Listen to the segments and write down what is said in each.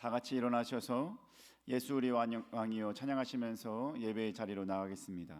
다 같이 일어나셔서 예수 우리 왕이여 찬양하시면서 예배의 자리로 나가겠습니다.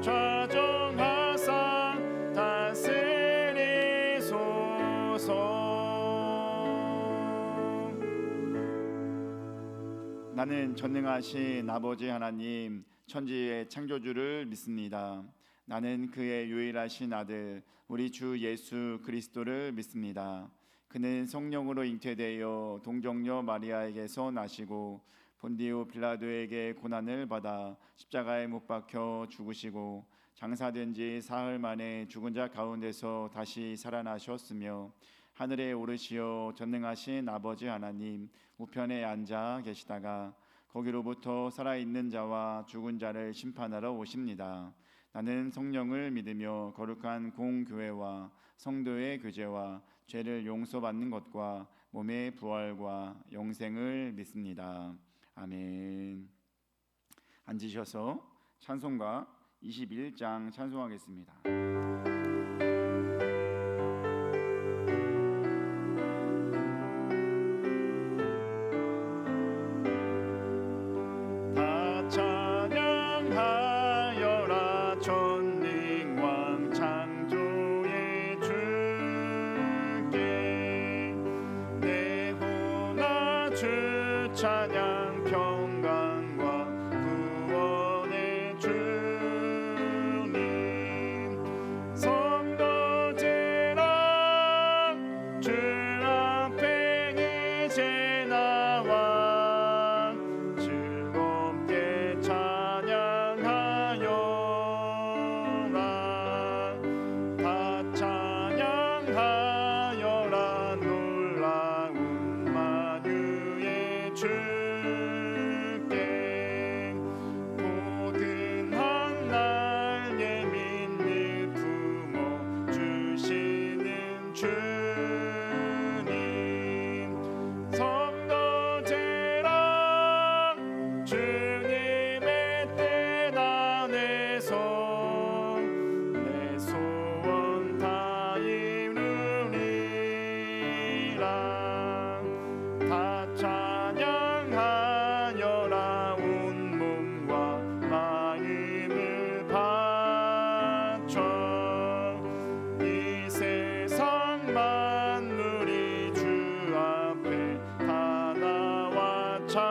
좌정하사 다스리소서. 나는 전능하신 아버지 하나님 천지의 창조주를 믿습니다. 나는 그의 유일하신 아들 우리 주 예수 그리스도를 믿습니다. 그는 성령으로 잉태되어 동정녀 마리아에게서 나시고 본디오 빌라도에게 고난을 받아 십자가에 못 박혀 죽으시고 장사된 지 사흘 만에 죽은 자 가운데서 다시 살아나셨으며 하늘에 오르시어 전능하신 아버지 하나님 우편에 앉아 계시다가 거기로부터 살아있는 자와 죽은 자를 심판하러 오십니다. 나는 성령을 믿으며 거룩한 공교회와 성도의 교제와 죄를 용서받는 것과 몸의 부활과 영생을 믿습니다. 아멘. 앉으셔서 찬송가 21장 찬송하겠습니다. 다 찬양하여라 전능왕 창조의 주께 내 호나 주 찬양 평강과 구원의 주님 성도들아 주 앞에 이제 나와 즐겁게 찬양하여라. 다 찬양하여라 놀라운 만유의 주께 고든한 날개 믿는 품어 주시는 주님 성도들아 주님의 뜻 안에서 내 소원 다 이루리라. 다 찬양하여라 온 몸과 마음을 바쳐 이 세상 만물이 주 앞에 다 나와 찬양.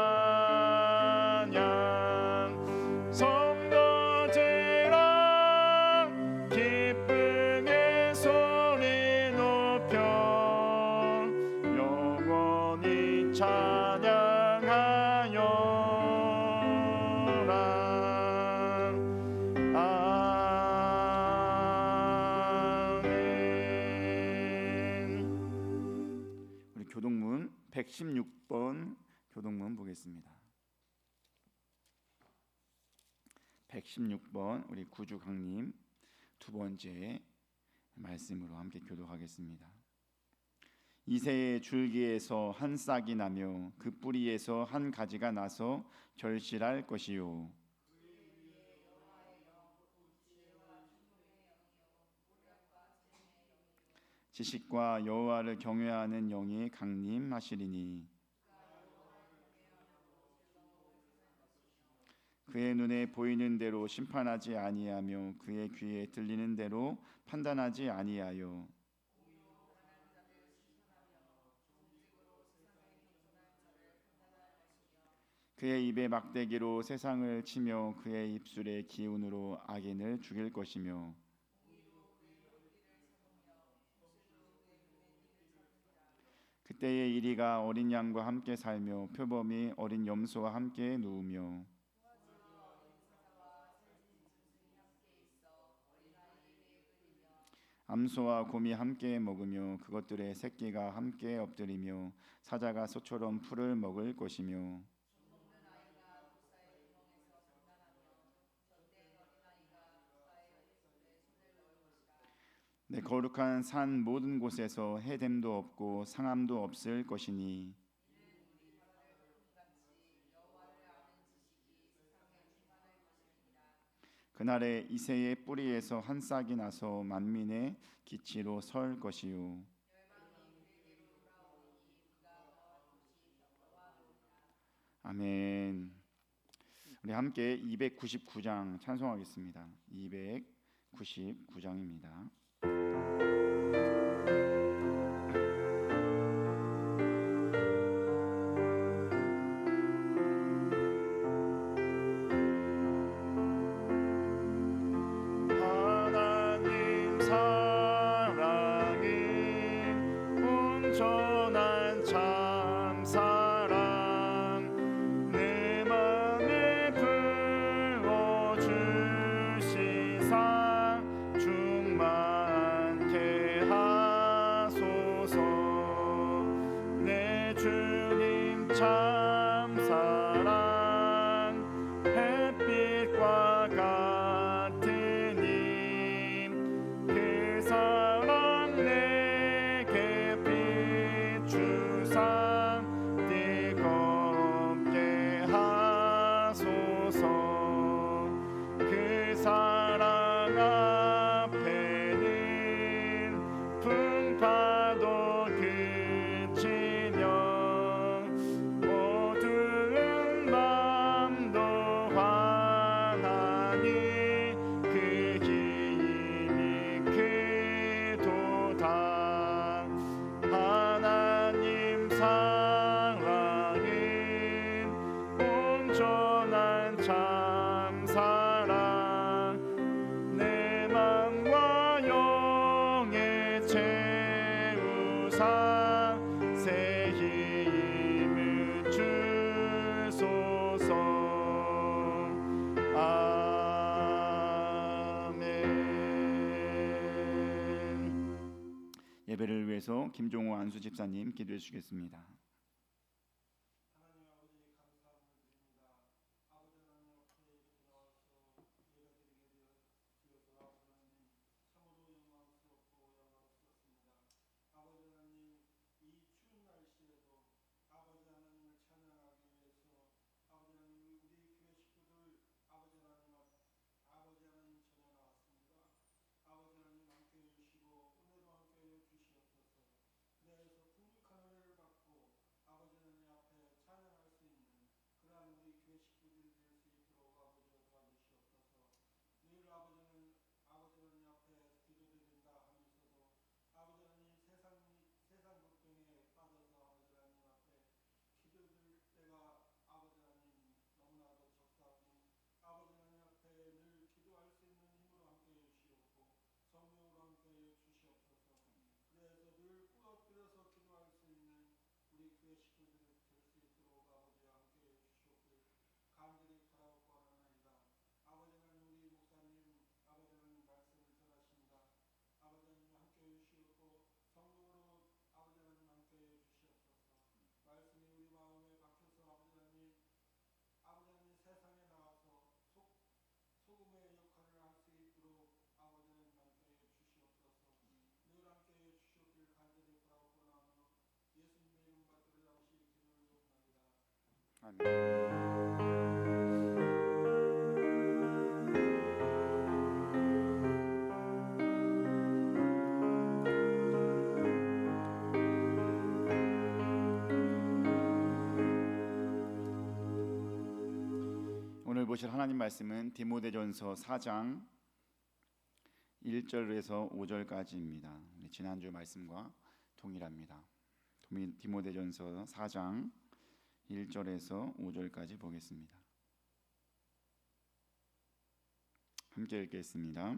성도들아 기쁨의 소리 높여 영원히 찬양하여라. 아멘. 우리 교동문 116번 교동문 보겠습니다. 116번 우리 구주강님 두 번째 말씀으로 함께 교독하겠습니다. 이새의 줄기에서 한 싹이 나며 그 뿌리에서 한 가지가 나서 결실할 것이요 지식과 여호와를 경외하는 영이 강림하시리니 그의 눈에 보이는 대로 심판하지 아니하며 그의 귀에 들리는 대로 판단하지 아니하여 그의 입의 막대기로 세상을 치며 그의 입술의 기운으로 악인을 죽일 것이며 그때의 이리가 어린 양과 함께 살며 표범이 어린 염소와 함께 누우며 암소와 곰이 함께 먹으며 그것들의 새끼가 함께 엎드리며 사자가 소처럼 풀을 먹을 것이며 내 거룩한 산 모든 곳에서 해됨도 없고 상함도 없을 것이니 그날에 이새의 뿌리에서 한 싹이 나서 만민의 기치로 설 것이요 아멘. 우리 함께 299장 찬송하겠습니다. 299장입니다. 하나님 사랑이 온전한 참 사랑 내 맘에 부어주시사 충만케 하소서 내 주님 참 사랑 햇빛과 같으니 그 사랑 내게 비추사 뜨겁게 하소서 그 사랑 앞에는 풍파도 그치며 어두운 맘도 환하니 그 힘이 크도다 하나님 사랑은 온전한 참 사랑 내 맘과 영에 채우사 새 힘을 주소서 아멘. 예배를 위해서 김종호 안수 집사님 기도해 주시겠습니다. 아멘. 오늘 보실 하나님 말씀은 디모데전서 4장 1절에서 5절까지입니다. 지난주 말씀과 동일합니다. 디모데전서 4장 1절에서 5절까지 보겠습니다. 함께 읽겠습니다.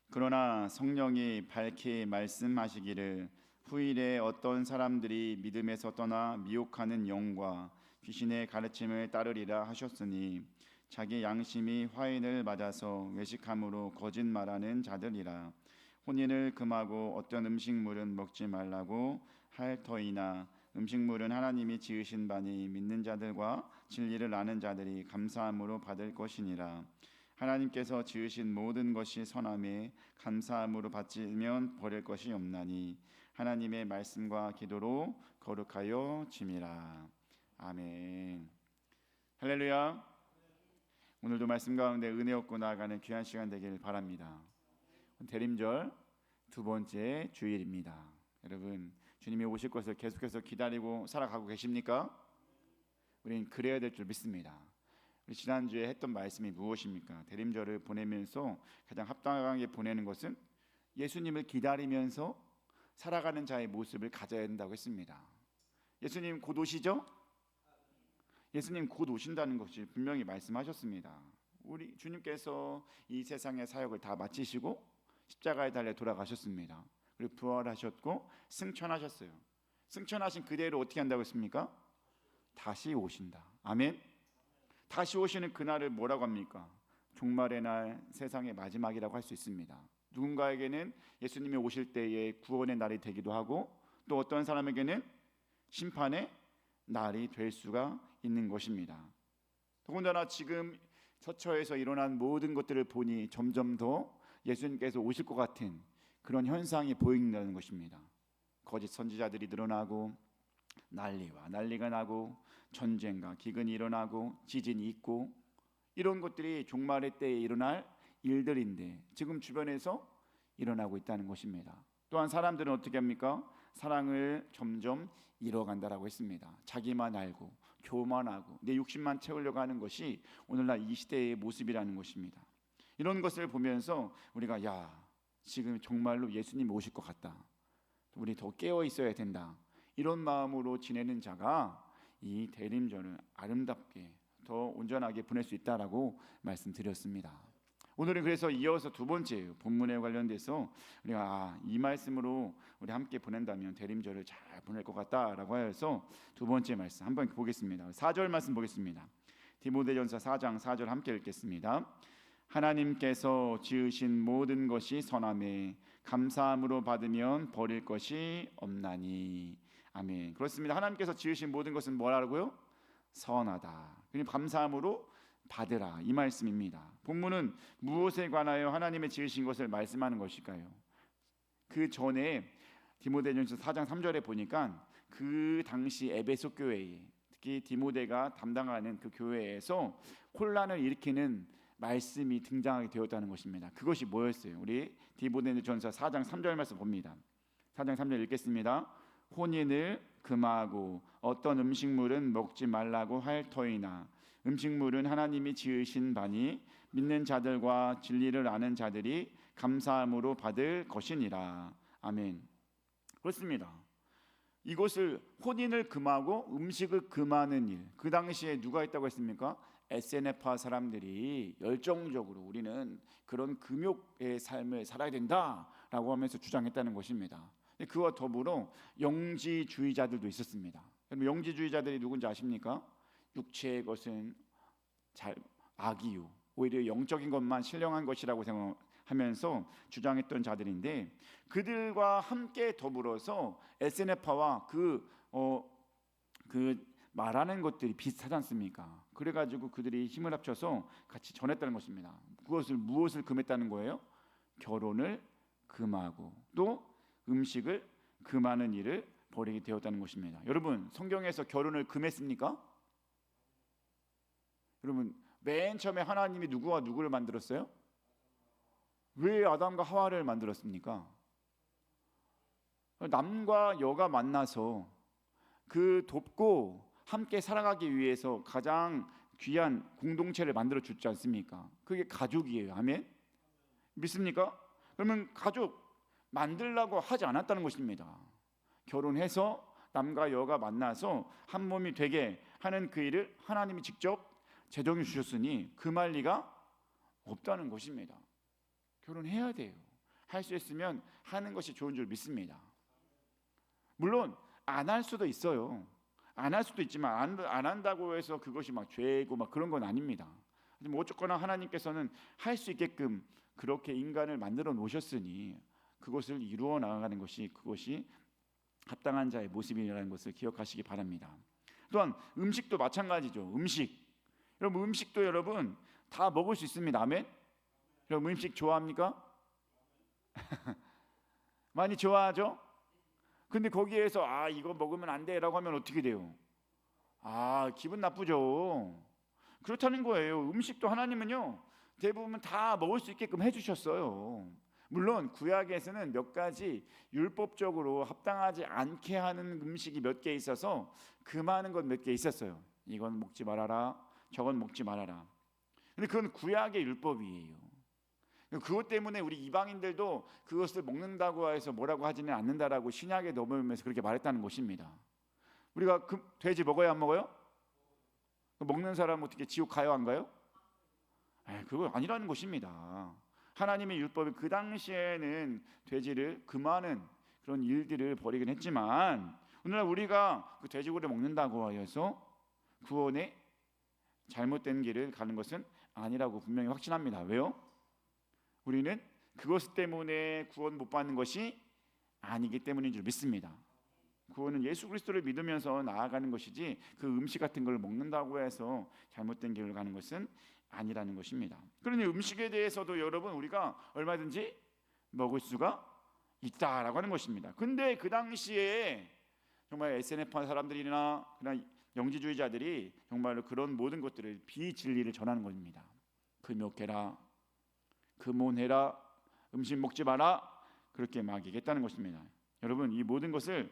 그러나 성령이 밝히 말씀하시기를 후일에 어떤 사람들이 믿음에서 떠나 미혹하는 영과 귀신의 가르침을 따르리라 하셨으니 자기 양심이 화인을 맞아서 외식함으로 거짓말하는 자들이라. 혼인을 금하고 어떤 음식물은 먹지 말라고 할 터이나 음식물은 하나님이 지으신 바니 믿는 자들과 진리를 아는 자들이 감사함으로 받을 것이니라. 하나님께서 지으신 모든 것이 선함에 감사함으로 받으면 버릴 것이 없나니 하나님의 말씀과 기도로 거룩하여 짐이라. 아멘. 할렐루야. 오늘도 말씀 가운데 은혜 얻고 나아가는 귀한 시간 되길 바랍니다. 대림절 두 번째 주일입니다. 여러분, 주님이 오실 것을 계속해서 기다리고 살아가고 계십니까? 우리는 그래야 될 줄 믿습니다. 우리 지난주에 했던 말씀이 무엇입니까? 대림절을 보내면서 가장 합당하게 보내는 것은 예수님을 기다리면서 살아가는 자의 모습을 가져야 된다고 했습니다. 예수님 곧 오시죠? 예수님 곧 오신다는 것이 분명히 말씀하셨습니다. 우리 주님께서 이 세상의 사역을 다 마치시고 십자가에 달려 돌아가셨습니다. 그리고 부활하셨고 승천하셨어요. 승천하신 그대로 어떻게 한다고 했습니까? 다시 오신다. 아멘. 다시 오시는 그날을 뭐라고 합니까? 종말의 날, 세상의 마지막이라고 할 수 있습니다. 누군가에게는 예수님이 오실 때의 구원의 날이 되기도 하고 또 어떤 사람에게는 심판의 날이 될 수가 있는 것입니다. 더군다나 지금 처처에서 일어난 모든 것들을 보니 점점 더 예수님께서 오실 것 같은 그런 현상이 보인다는 것입니다. 거짓 선지자들이 늘어나고 난리와 난리가 나고 전쟁과 기근이 일어나고 지진이 있고 이런 것들이 종말의 때에 일어날 일들인데 지금 주변에서 일어나고 있다는 것입니다. 또한 사람들은 어떻게 합니까? 사랑을 점점 잃어간다라고 했습니다. 자기만 알고 교만하고 내 욕심만 채우려고 하는 것이 오늘날 이 시대의 모습이라는 것입니다. 이런 것을 보면서 우리가 지금 정말로 예수님 오실 것 같다. 우리 더 깨어 있어야 된다. 이런 마음으로 지내는 자가 이 대림절을 아름답게 더 온전하게 보낼 수 있다라고 말씀드렸습니다. 오늘은 그래서 이어서 두 번째 본문에 관련돼서 우리가 이 말씀으로 우리 함께 보낸다면 대림절을 잘 보낼 것 같다라고 해서 두 번째 말씀 한번 보겠습니다. 4절 말씀 보겠습니다. 디모데전서 4장 4절 함께 읽겠습니다. 하나님께서 지으신 모든 것이 선함에 감사함으로 받으면 버릴 것이 없나니. 아멘. 그렇습니다. 하나님께서 지으신 모든 것은 뭐라고요? 선하다. 그러니 감사함으로 받으라 이 말씀입니다. 본문은 무엇에 관하여 하나님의 지으신 것을 말씀하는 것일까요? 그 전에 디모데전서 4장 3절에 보니까 그 당시 에베소 교회에 특히 디모데가 담당하는 그 교회에서 혼란을 일으키는 말씀이 등장하게 되었다는 것입니다. 그것이 뭐였어요? 우리 디모데전서 4장 3절 말씀 봅니다. 4장 3절 읽겠습니다. 혼인을 금하고 어떤 음식물은 먹지 말라고 할 터이나 음식물은 하나님이 지으신 바니 믿는 자들과 진리를 아는 자들이 감사함으로 받을 것이니라. 아멘. 그렇습니다. 이것을 혼인을 금하고 음식을 금하는 일, 그 당시에 누가 있다고 했습니까? SNF파 사람들이 열정적으로 우리는 그런 금욕의 삶을 살아야 된다라고 하면서 주장했다는 것입니다. 그와 더불어 영지주의자들도 있었습니다. 여러분, 영지주의자들이 누군지 아십니까? 육체의 것은 악이요, 오히려 영적인 것만 신령한 것이라고 생각하면서 주장했던 자들인데 그들과 함께 더불어서 SNF파와 그 말하는 것들이 비슷하지 않습니까? 그래가지고 그들이 힘을 합쳐서 같이 전했다는 것입니다. 무엇을 금했다는 거예요? 결혼을 금하고 또 음식을 금하는 일을 벌이게 되었다는 것입니다. 여러분, 성경에서 결혼을 금했습니까? 여러분, 맨 처음에 하나님이 누구와 누구를 만들었어요? 왜 아담과 하와를 만들었습니까? 남과 여가 만나서 그 돕고 함께 살아가기 위해서 가장 귀한 공동체를 만들어 주지 않습니까? 그게 가족이에요. 아멘? 믿습니까? 그러면 가족 만들라고 하지 않았다는 것입니다. 결혼해서 남과 여가 만나서 한 몸이 되게 하는 그 일을 하나님이 직접 제정해 주셨으니 금할 리가 없다는 것입니다. 결혼해야 돼요. 할 수 있으면 하는 것이 좋은 줄 믿습니다. 물론 안 할 수도 있어요. 안 할 수도 있지만 안 한다고 해서 그것이 막 죄고 막 그런 건 아닙니다. 뭐 어쨌거나 하나님께서는 할 수 있게끔 그렇게 인간을 만들어 놓으셨으니 그것을 이루어 나가는 것이 그것이 합당한 자의 모습이라는 것을 기억하시기 바랍니다. 또한 음식도 마찬가지죠. 여러분 음식도 여러분 다 먹을 수 있습니다. 아멘. 여러분 음식 좋아합니까? 많이 좋아하죠? 근데 거기에서 이거 먹으면 안 돼라고 하면 어떻게 돼요? 기분 나쁘죠. 그렇다는 거예요. 음식도 하나님은요 대부분 다 먹을 수 있게끔 해주셨어요. 물론 구약에서는 몇 가지 율법적으로 합당하지 않게 하는 음식이 몇 개 있어서 금하는 것 몇 개 있었어요. 이건 먹지 말아라, 저건 먹지 말아라. 근데 그건 구약의 율법이에요. 그것 때문에 우리 이방인들도 그것을 먹는다고 해서 뭐라고 하지는 않는다라고 신약에 넘어오면서 그렇게 말했다는 것입니다. 우리가 돼지 먹어야 안 먹어요? 먹는 사람 어떻게 지옥 가요 안 가요? 그거 아니라는 것입니다. 하나님의 율법이 그 당시에는 돼지를 금하는 그런 일들을 벌이긴 했지만 오늘날 우리가 그 돼지고기를 먹는다고 해서 구원의 잘못된 길을 가는 것은 아니라고 분명히 확신합니다. 왜요? 우리는 그것 때문에 구원 못 받는 것이 아니기 때문인 줄 믿습니다. 구원은 예수 그리스도를 믿으면서 나아가는 것이지 그 음식 같은 걸 먹는다고 해서 잘못된 길을 가는 것은 아니라는 것입니다. 그러니 음식에 대해서도 여러분 우리가 얼마든지 먹을 수가 있다라고 하는 것입니다. 근데 그 당시에 정말 SNF 한 사람들이나 그냥 영지주의자들이 정말로 그런 모든 것들을 비진리를 전하는 것입니다. 금욕해라, 금혼해라, 음식 먹지 마라 그렇게 막 얘기했다는 것입니다. 여러분 이 모든 것을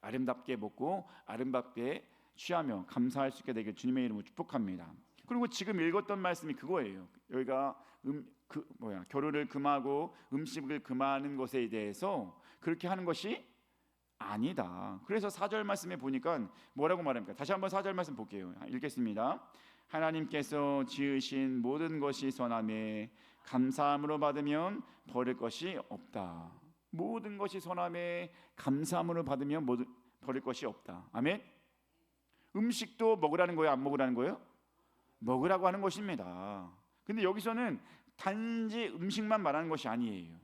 아름답게 먹고 아름답게 취하며 감사할 수 있게 되길 주님의 이름으로 축복합니다. 그리고 지금 읽었던 말씀이 그거예요. 여기가 결혼을 금하고 음식을 금하는 것에 대해서 그렇게 하는 것이 아니다. 그래서 4절 말씀에 보니까 뭐라고 말합니까? 다시 한번 4절 말씀 볼게요. 읽겠습니다. 하나님께서 지으신 모든 것이 선함에 감사함으로 받으면 버릴 것이 없다. 모든 것이 선함에 감사함으로 받으면 버릴 것이 없다. 아멘. 음식도 먹으라는 거예요? 안 먹으라는 거예요? 먹으라고 하는 것입니다. 근데 여기서는 단지 음식만 말하는 것이 아니에요.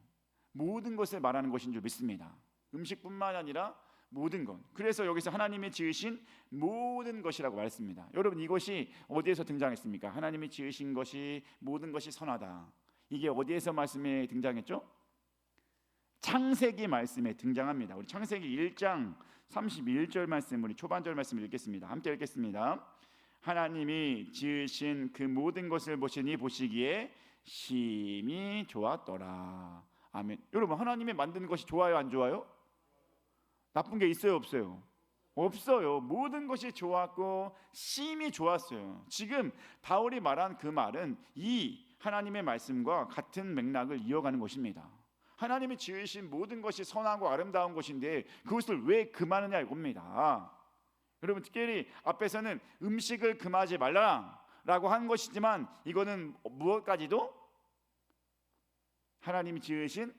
모든 것을 말하는 것인 줄 믿습니다. 음식뿐만 아니라 모든 것. 그래서 여기서 하나님이 지으신 모든 것이라고 말했습니다. 여러분 이것이 어디에서 등장했습니까? 하나님이 지으신 것이 모든 것이 선하다. 이게 어디에서 말씀에 등장했죠? 창세기 말씀에 등장합니다. 우리 창세기 1장 31절 말씀 우리 초반절 말씀 읽겠습니다. 함께 읽겠습니다. 하나님이 지으신 그 모든 것을 보시기에 심히 좋았더라. 아멘. 여러분 하나님이 만든 것이 좋아요 안 좋아요? 나쁜 게 있어요 없어요? 없어요. 모든 것이 좋았고 심히 좋았어요. 지금 바울이 말한 그 말은 이 하나님의 말씀과 같은 맥락을 이어가는 것입니다. 하나님이 지으신 모든 것이 선하고 아름다운 것인데 그것을 왜 금하느냐 이겁니다. 여러분 특별히 앞에서는 음식을 금하지 말라라고 한 것이지만 이거는 무엇까지도 하나님이 지으신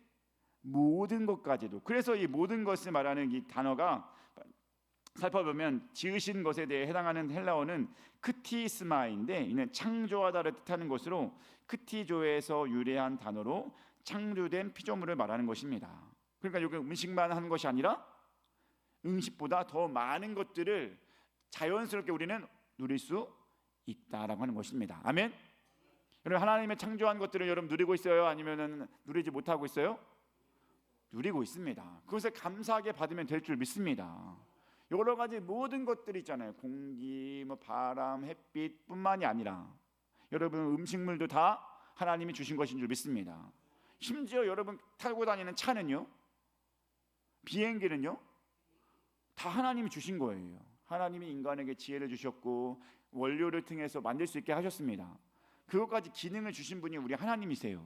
모든 것까지도. 그래서 이 모든 것을 말하는 이 단어가 살펴보면 지으신 것에 대해 해당하는 헬라어는 크티스마인데 이는 창조하다를 뜻하는 것으로 크티조에서 유래한 단어로 창조된 피조물을 말하는 것입니다. 그러니까 여기 음식만 하는 것이 아니라 음식보다 더 많은 것들을 자연스럽게 우리는 누릴 수 있다라고 하는 것입니다. 아멘. 여러분 하나님의 창조한 것들을 여러분 누리고 있어요? 아니면은 누리지 못하고 있어요? 누리고 있습니다. 그것을 감사하게 받으면 될 줄 믿습니다. 여러 가지 모든 것들이 있잖아요. 공기, 바람, 햇빛뿐만이 아니라 여러분 음식물도 다 하나님이 주신 것인 줄 믿습니다. 심지어 여러분 타고 다니는 차는요, 비행기는요, 다 하나님이 주신 거예요. 하나님이 인간에게 지혜를 주셨고 원료를 통해서 만들 수 있게 하셨습니다. 그것까지 기능을 주신 분이 우리 하나님이세요.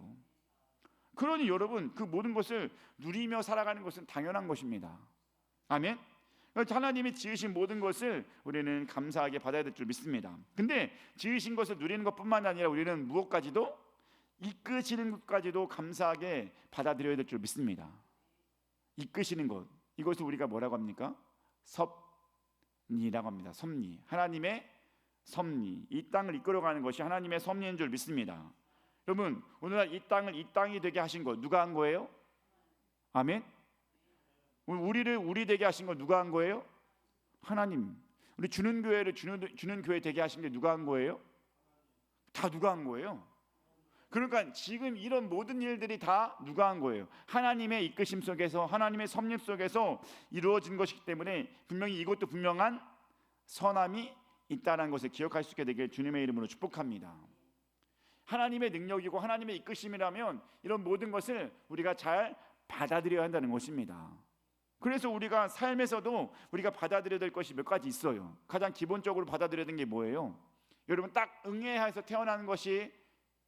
그러니 여러분 그 모든 것을 누리며 살아가는 것은 당연한 것입니다. 아멘. 하나님이 지으신 모든 것을 우리는 감사하게 받아야 될 줄 믿습니다. 근데 지으신 것을 누리는 것뿐만 아니라 우리는 무엇까지도 이끄시는 것까지도 감사하게 받아들여야 될 줄 믿습니다. 이끄시는 것, 이것을 우리가 뭐라고 합니까? 섭리라고 합니다. 섭리, 하나님의 섭리, 이 땅을 이끌어가는 것이 하나님의 섭리인 줄 믿습니다. 여러분, 오늘날 이 땅을 이 땅이 되게 하신 것 누가 한 거예요? 아멘. 우리를 우리 되게 하신 거 누가 한 거예요? 하나님. 우리 주는 교회를 주는 교회 되게 하신 게 누가 한 거예요? 다 누가 한 거예요? 그러니까 지금 이런 모든 일들이 다 누가 한 거예요? 하나님의 이끄심 속에서, 하나님의 섭리 속에서 이루어진 것이기 때문에 분명히 이것도 분명한 선함이 있다는 것을 기억할 수 있게 되길 주님의 이름으로 축복합니다. 하나님의 능력이고 하나님의 이끄심이라면 이런 모든 것을 우리가 잘 받아들여야 한다는 것입니다. 그래서 우리가 삶에서도 우리가 받아들여야 될 것이 몇 가지 있어요. 가장 기본적으로 받아들여야 되는 게 뭐예요? 여러분, 딱 응애해서 태어나는 것이,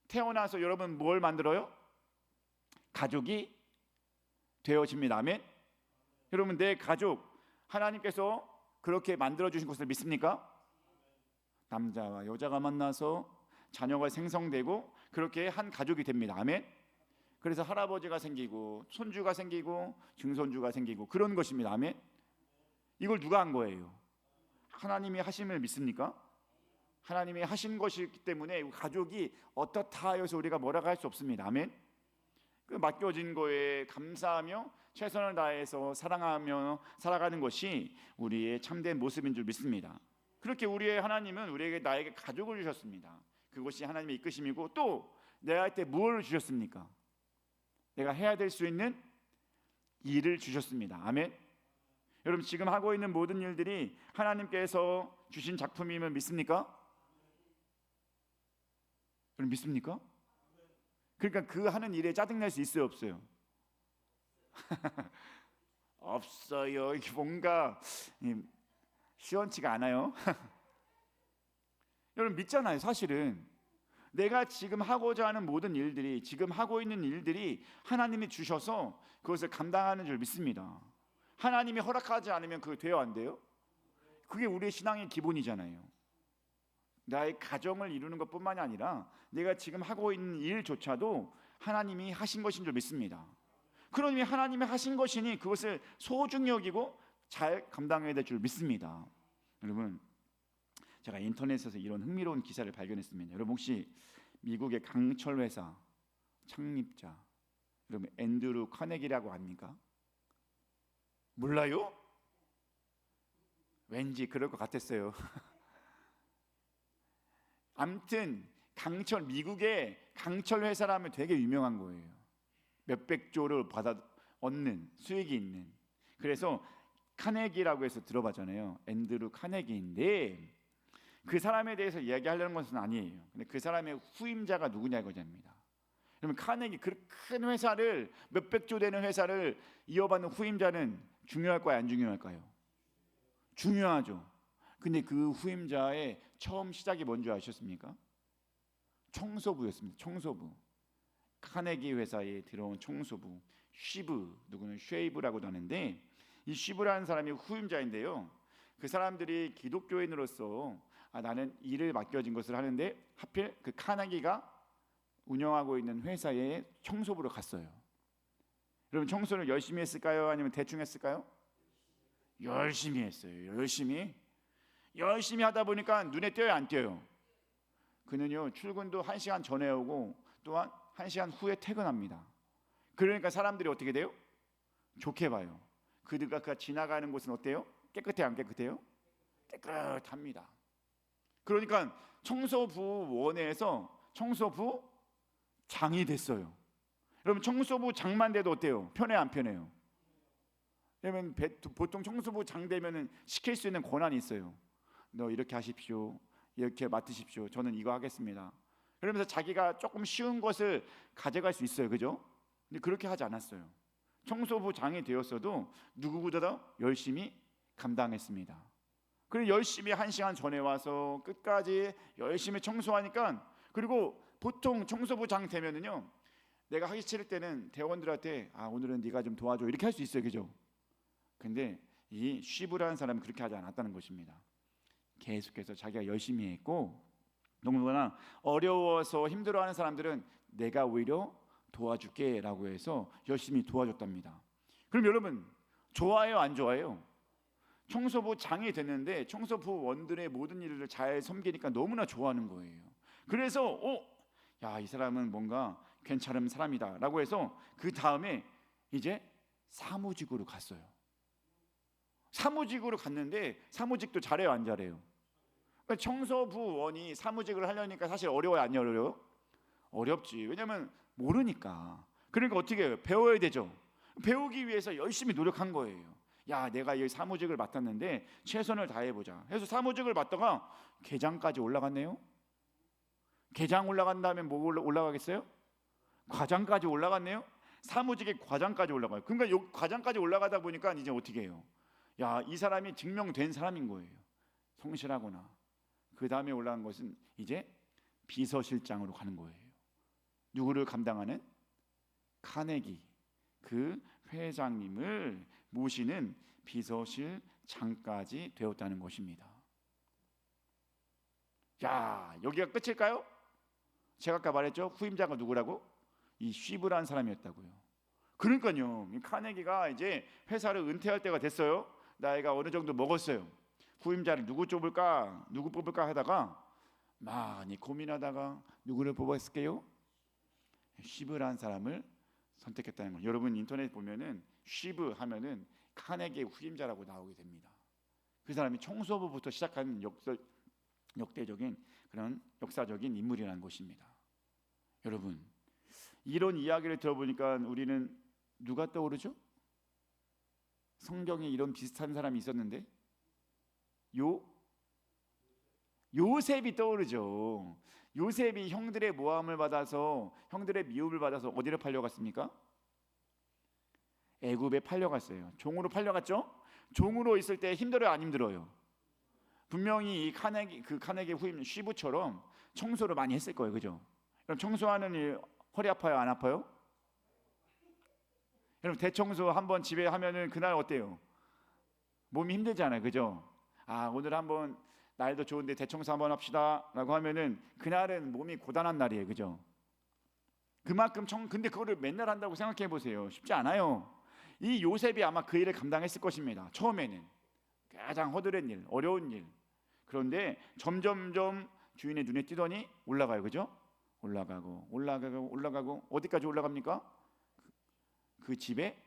태어나서 여러분 뭘 만들어요? 가족이 되어집니다. 아멘. 여러분, 내 가족 하나님께서 그렇게 만들어 주신 것을 믿습니까? 남자와 여자가 만나서 자녀가 생성되고 그렇게 한 가족이 됩니다. 아멘. 그래서 할아버지가 생기고 손주가 생기고 증손주가 생기고 그런 것입니다. 아멘. 이걸 누가 한 거예요? 하나님이 하심을 믿습니까? 하나님이 하신 것이기 때문에 가족이 어떻다 해서 우리가 뭐라고 할 수 없습니다. 아멘. 그 맡겨진 거에 감사하며 최선을 다해서 사랑하며 살아가는 것이 우리의 참된 모습인 줄 믿습니다. 그렇게 우리의 하나님은 우리에게 나에게 가족을 주셨습니다. 그것이 하나님의 이끄심이고, 또 내가 할 때 무엇을 주셨습니까? 내가 해야 될 수 있는 일을 주셨습니다. 아멘. 여러분, 지금 하고 있는 모든 일들이 하나님께서 주신 작품임을 믿습니까? 여러분, 믿습니까? 그러니까 그 하는 일에 짜증날 수 있어요, 없어요? 없어요. 이게 뭔가 시원치가 않아요. 여러분, 믿잖아요. 사실은 내가 지금 하고자 하는 모든 일들이, 지금 하고 있는 일들이 하나님이 주셔서 그것을 감당하는 줄 믿습니다. 하나님이 허락하지 않으면 그게 돼요, 안 돼요? 그게 우리의 신앙의 기본이잖아요. 나의 가정을 이루는 것뿐만이 아니라 내가 지금 하고 있는 일조차도 하나님이 하신 것인 줄 믿습니다. 그러니 하나님이 하신 것이니 그것을 소중히 여기고 잘 감당해야 될 줄 믿습니다. 여러분, 제가 인터넷에서 이런 흥미로운 기사를 발견했습니다. 여러분, 혹시 미국의 강철 회사 창립자 여러분 앤드루 카네기라고 압니까? 몰라요? 왠지 그럴 것 같았어요. 아무튼 미국의 강철 회사라면 되게 유명한 거예요. 몇백 조를 받아 얻는 수익이 있는. 그래서 카네기라고 해서 들어봤잖아요. 앤드루 카네기인데 그 사람에 대해서 이야기하려는 것은 아니에요. 근데 그 사람의 후임자가 누구냐 이거입니다. 그러면 카네기 그 큰 회사를, 몇백 조 되는 회사를 이어받는 후임자는 중요할까요, 안 중요할까요? 중요하죠. 근데 그 후임자의 처음 시작이 뭔지 아셨습니까? 청소부였습니다. 청소부. 카네기 회사에 들어온 청소부 쉬브, 누구는 쉐이브라고도 하는데, 이 쉬브라는 사람이 후임자인데요. 그 사람들이 기독교인으로서 나는 일을 맡겨진 것을 하는데 하필 그 카네기가 운영하고 있는 회사에 청소부로 갔어요. 여러분, 청소를 열심히 했을까요? 아니면 대충 했을까요? 열심히 했어요. 열심히 하다 보니까 눈에 띄어요, 안 띄어요? 그는요, 출근도 1시간 전에 오고 또한 1시간 후에 퇴근합니다. 그러니까 사람들이 어떻게 돼요? 좋게 봐요. 그가 지나가는 곳은 어때요? 깨끗해요, 안 깨끗해요? 깨끗합니다. 그러니까 청소부 원에서 청소부 장이 됐어요. 여러분, 청소부 장만 돼도 어때요? 편해요, 안 편해요? 왜냐면 보통 청소부 장 되면은 시킬 수 있는 권한이 있어요. 너 이렇게 하십시오, 이렇게 맡으십시오, 저는 이거 하겠습니다. 그러면서 자기가 조금 쉬운 것을 가져갈 수 있어요, 그죠? 근데 그렇게 하지 않았어요. 청소부 장이 되었어도 누구보다 열심히 감당했습니다. 그리고 열심히 1시간 전에 와서 끝까지 열심히 청소하니까, 그리고 보통 청소부 장 되면은요, 내가 하기 싫을 때는 대원들한테 오늘은 네가 좀 도와줘 이렇게 할 수 있어요, 그죠? 근데 이 쉬브라는 사람은 그렇게 하지 않았다는 것입니다. 계속해서 자기가 열심히 했고, 너무나 어려워서 힘들어하는 사람들은 내가 오히려 도와줄게 라고 해서 열심히 도와줬답니다. 그럼 여러분 좋아요 안 좋아요? 청소부 장이 됐는데 청소부원들의 모든 일을 잘 섬기니까 너무나 좋아하는 거예요. 그래서 야, 이 사람은 뭔가 괜찮은 사람이다 라고 해서 그 다음에 이제 사무직으로 갔어요. 사무직으로 갔는데 사무직도 잘해요 안 잘해요? 그러니까 청소부원이 사무직을 하려니까 사실 어려워요 안 어려워요? 어렵지. 왜냐하면 모르니까. 그러니까 어떻게 해요? 배워야 되죠. 배우기 위해서 열심히 노력한 거예요. 야, 내가 이 사무직을 맡았는데 최선을 다해보자 해서 사무직을 맡다가 계장까지 올라갔네요. 계장 올라간 다음에 뭐 올라가겠어요? 과장까지 올라갔네요. 사무직의 과장까지 올라가요. 그러니까 요 과장까지 올라가다 보니까 이제 어떻게 해요? 야, 이 사람이 증명된 사람인 거예요. 성실하구나. 그 다음에 올라간 것은 이제 비서실장으로 가는 거예요. 누구를 감당하는? 카네기 그 회장님을 모시는 비서실장까지 되었다는 것입니다. 야, 여기가 끝일까요? 제가 아까 말했죠. 후임자가 누구라고? 이 쉬브라는 사람이었다고요. 그러니까요, 카네기가 이제 회사를 은퇴할 때가 됐어요. 나이가 어느 정도 먹었어요. 후임자를 누구 뽑을까 하다가 많이 고민하다가 누구를 뽑았을게요? 쉬브라는 사람을 선택했다는 거예요. 여러분 인터넷 보면은 쉬브 하면은 카네기의 후임자라고 나오게 됩니다. 그 사람이 청소부부터 시작하는 역대적인 그런 역사적인 인물이라는 것입니다. 여러분 이런 이야기를 들어보니까 우리는 누가 떠오르죠? 성경에 이런 비슷한 사람이 있었는데 요셉이 떠오르죠. 요셉이 형들의 모함을 받아서 형들의 미움을 받아서 어디로 팔려갔습니까? 애굽에 팔려갔어요. 종으로 팔려갔죠. 종으로 있을 때 힘들어요 안 힘들어요? 분명히 이 카네기 후임 쉬브처럼 청소를 많이 했을 거예요. 그죠? 그럼 청소하는 일 허리 아파요 안 아파요? 여러분 대청소 한번 집에 하면은 그날 어때요? 몸이 힘들잖아요. 그죠? 아, 오늘 한번 날도 좋은데 대청소 한번 합시다 라고 하면은 그날은 몸이 고단한 날이에요. 그죠? 그만큼 근데 그거를 맨날 한다고 생각해 보세요. 쉽지 않아요. 이 요셉이 아마 그 일을 감당했을 것입니다. 처음에는 가장 허드렛 일, 어려운 일. 그런데 점점점 주인의 눈에 띄더니 올라가요. 그죠? 올라가고 어디까지 올라갑니까? 그 집에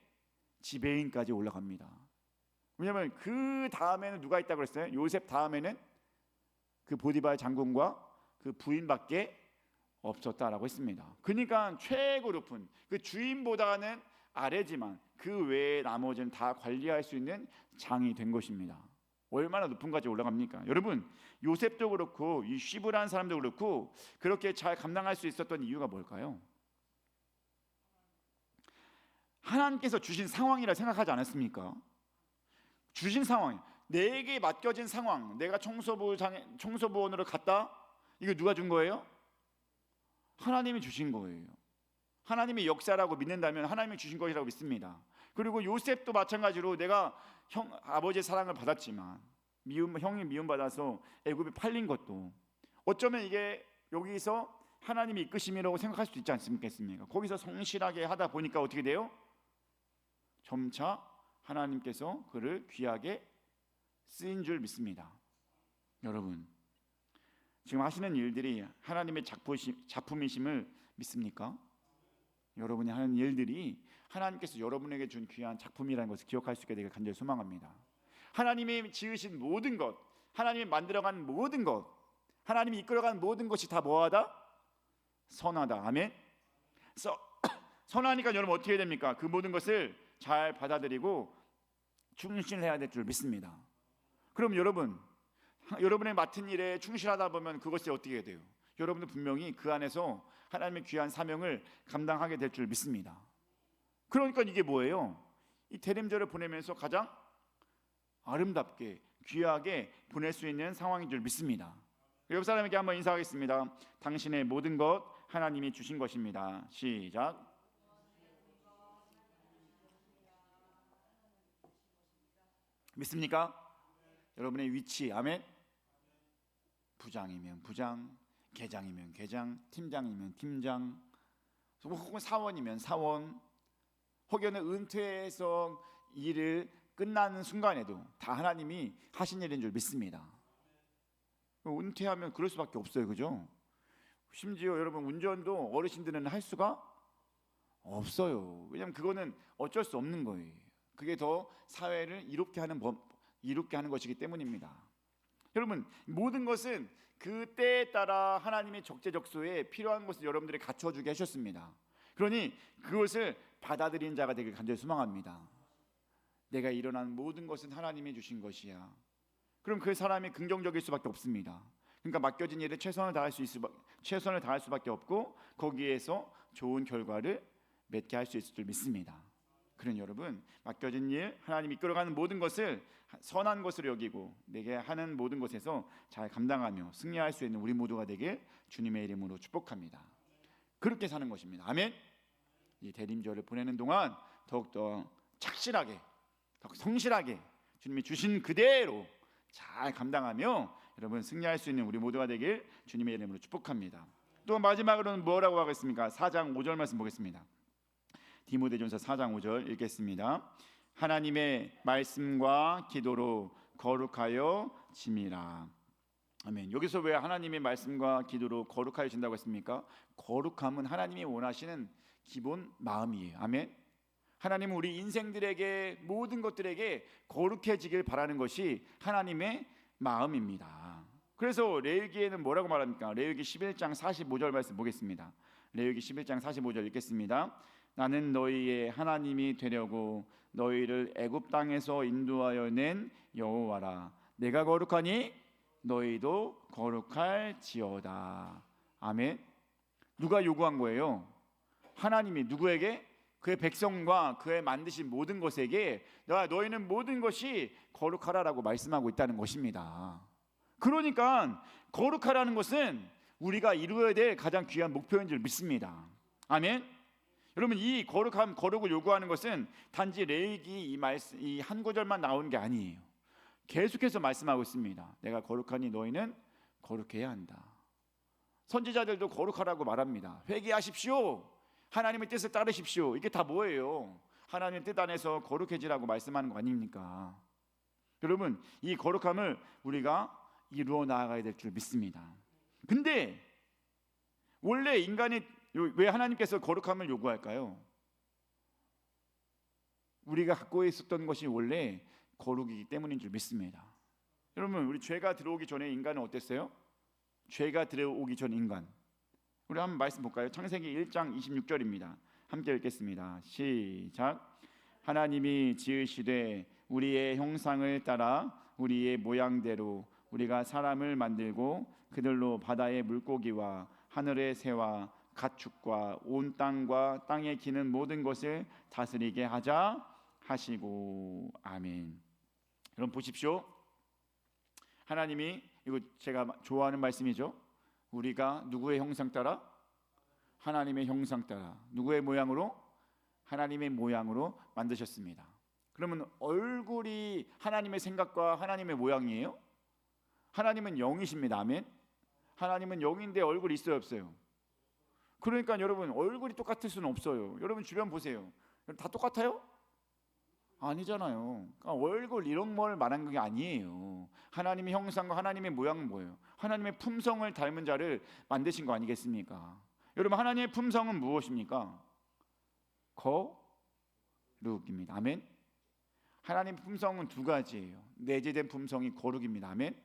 지배인까지 올라갑니다. 왜냐하면 그 다음에는 누가 있다고 그랬어요? 요셉 다음에는 그 보디발 장군과 그 부인밖에 없었다라고 했습니다. 그러니까 최고 높은 그 주인보다는 아래지만 그 외에 나머지는 다 관리할 수 있는 장이 된 것입니다. 얼마나 높은까지 올라갑니까? 여러분 요셉도 그렇고 이 쉬브라는 사람도 그렇고 그렇게 잘 감당할 수 있었던 이유가 뭘까요? 하나님께서 주신 상황이라 생각하지 않았습니까? 주신 상황, 내게 맡겨진 상황, 내가 청소부원으로 갔다. 이거 누가 준 거예요? 하나님이 주신 거예요. 하나님의 역사라고 믿는다면 하나님이 주신 것이라고 믿습니다. 그리고 요셉도 마찬가지로 내가 아버지의 사랑을 받았지만 형이 미움받아서 애굽에 팔린 것도 어쩌면 이게 여기서 하나님이 이끄심이라고 생각할 수도 있지 않습니까? 거기서 성실하게 하다 보니까 어떻게 돼요? 점차 하나님께서 그를 귀하게 쓰인 줄 믿습니다. 여러분 지금 하시는 일들이 하나님의 작품이심을 믿습니까? 여러분이 하는 일들이 하나님께서 여러분에게 준 귀한 작품이라는 것을 기억할 수 있게 되길 간절히 소망합니다. 하나님이 지으신 모든 것, 하나님이 만들어간 모든 것, 하나님이 이끌어간 모든 것이 다 뭐하다? 선하다. 아멘. 선하니까 여러분 어떻게 해야 됩니까? 그 모든 것을 잘 받아들이고 충실해야 될 줄 믿습니다. 그럼 여러분의 맡은 일에 충실하다 보면 그것이 어떻게 돼요? 여러분도 분명히 그 안에서 하나님의 귀한 사명을 감당하게 될 줄 믿습니다. 그러니까 이게 뭐예요? 이 대림절을 보내면서 가장 아름답게 귀하게 보낼 수 있는 상황인 줄 믿습니다. 옆 사람에게 한번 인사하겠습니다. 당신의 모든 것 하나님이 주신 것입니다. 시작. 믿습니까? 여러분의 위치, 아멘. 부장이면 부장, 계장이면 계장, 팀장이면 팀장, 혹은 사원이면 사원, 혹여는 은퇴해서 일을 끝나는 순간에도 다 하나님이 하신 일인 줄 믿습니다. 은퇴하면 그럴 수밖에 없어요, 그죠? 심지어 여러분 운전도 어르신들은 할 수가 없어요. 왜냐하면 그거는 어쩔 수 없는 거예요. 그게 더 사회를 이롭게 하는 것이기 때문입니다. 여러분, 모든 것은 그 때에 따라 하나님의 적재적소에 필요한 것을 여러분들이 갖춰주게 하셨습니다. 그러니 그것을 받아들이는 자가 되길 간절히 소망합니다. 내가 일어난 모든 것은 하나님이 주신 것이야. 그럼 그 사람이 긍정적일 수밖에 없습니다. 그러니까 맡겨진 일에 최선을 다할 수밖에 없고 거기에서 좋은 결과를 맺게 할 수 있을 줄 믿습니다. 그러니 여러분, 맡겨진 일, 하나님이 이끌어가는 모든 것을 선한 것으로 여기고 내게 하는 모든 것에서 잘 감당하며 승리할 수 있는 우리 모두가 되길 주님의 이름으로 축복합니다. 그렇게 사는 것입니다. 아멘. 이 대림절을 보내는 동안 더욱더 착실하게, 더 성실하게 주님이 주신 그대로 잘 감당하며 여러분 승리할 수 있는 우리 모두가 되길 주님의 이름으로 축복합니다. 또 마지막으로는 뭐라고 하겠습니까? 4장 5절 말씀 보겠습니다. 디모데전서 4장 5절 읽겠습니다. 하나님의 말씀과 기도로 거룩하여 짐이라. 아멘. 여기서 왜 하나님의 말씀과 기도로 거룩하여 진다고 했습니까? 거룩함은 하나님이 원하시는 기본 마음이에요. 아멘. 하나님은 우리 인생들에게 모든 것들에게 거룩해지길 바라는 것이 하나님의 마음입니다. 그래서 레위기에는 뭐라고 말합니까? 레위기 11장 45절 말씀 보겠습니다. 레위기 11장 45절 읽겠습니다. 나는 너희의 하나님이 되려고 너희를 애굽 땅에서 인도하여 낸 여호와라. 내가 거룩하니 너희도 거룩할지어다. 아멘. 누가 요구한 거예요? 하나님이 누구에게? 그의 백성과 그의 만드신 모든 것에게 너희는 모든 것이 거룩하라라고 말씀하고 있다는 것입니다. 그러니까 거룩하라는 것은 우리가 이루어야 될 가장 귀한 목표인 줄 믿습니다. 아멘. 여러분, 이 거룩을 요구하는 것은 단지 레위기 이 한 구절만 나오는 게 아니에요. 계속해서 말씀하고 있습니다. 내가 거룩하니 너희는 거룩해야 한다. 선지자들도 거룩하라고 말합니다. 회개하십시오. 하나님의 뜻을 따르십시오. 이게 다 뭐예요? 하나님의 뜻 안에서 거룩해지라고 말씀하는 거 아닙니까? 여러분, 이 거룩함을 우리가 이루어 나아가야 될 줄 믿습니다. 근데 원래 인간이 왜 하나님께서 거룩함을 요구할까요? 우리가 갖고 있었던 것이 원래 거룩이기 때문인 줄 믿습니다. 여러분, 우리 죄가 들어오기 전에 인간은 어땠어요? 죄가 들어오기 전 인간, 우리 한번 말씀 볼까요? 창세기 1장 26절입니다. 함께 읽겠습니다. 시작. 하나님이 지으시되 우리의 형상을 따라 우리의 모양대로 우리가 사람을 만들고 그들로 바다의 물고기와 하늘의 새와 가축과 온 땅과 땅에 기는 모든 것을 다스리게 하자 하시고. 아멘. 여러분 보십시오. 하나님이, 이거 제가 좋아하는 말씀이죠. 우리가 누구의 형상 따라? 하나님의 형상 따라. 누구의 모양으로? 하나님의 모양으로 만드셨습니다. 그러면 얼굴이 하나님의 생각과 하나님의 모양이에요? 하나님은 영이십니다. 아멘. 하나님은 영인데 얼굴이 있어요, 없어요? 그러니까 여러분, 얼굴이 똑같을 수는 없어요. 여러분 주변 보세요. 다 똑같아요? 아니잖아요. 그러니까 얼굴 이런 걸 말하는 게 아니에요. 하나님의 형상과 하나님의 모양은 뭐예요? 하나님의 품성을 닮은 자를 만드신 거 아니겠습니까? 여러분, 하나님의 품성은 무엇입니까? 거룩입니다. 아멘. 하나님의 품성은 두 가지예요. 내재된 품성이 거룩입니다. 아멘.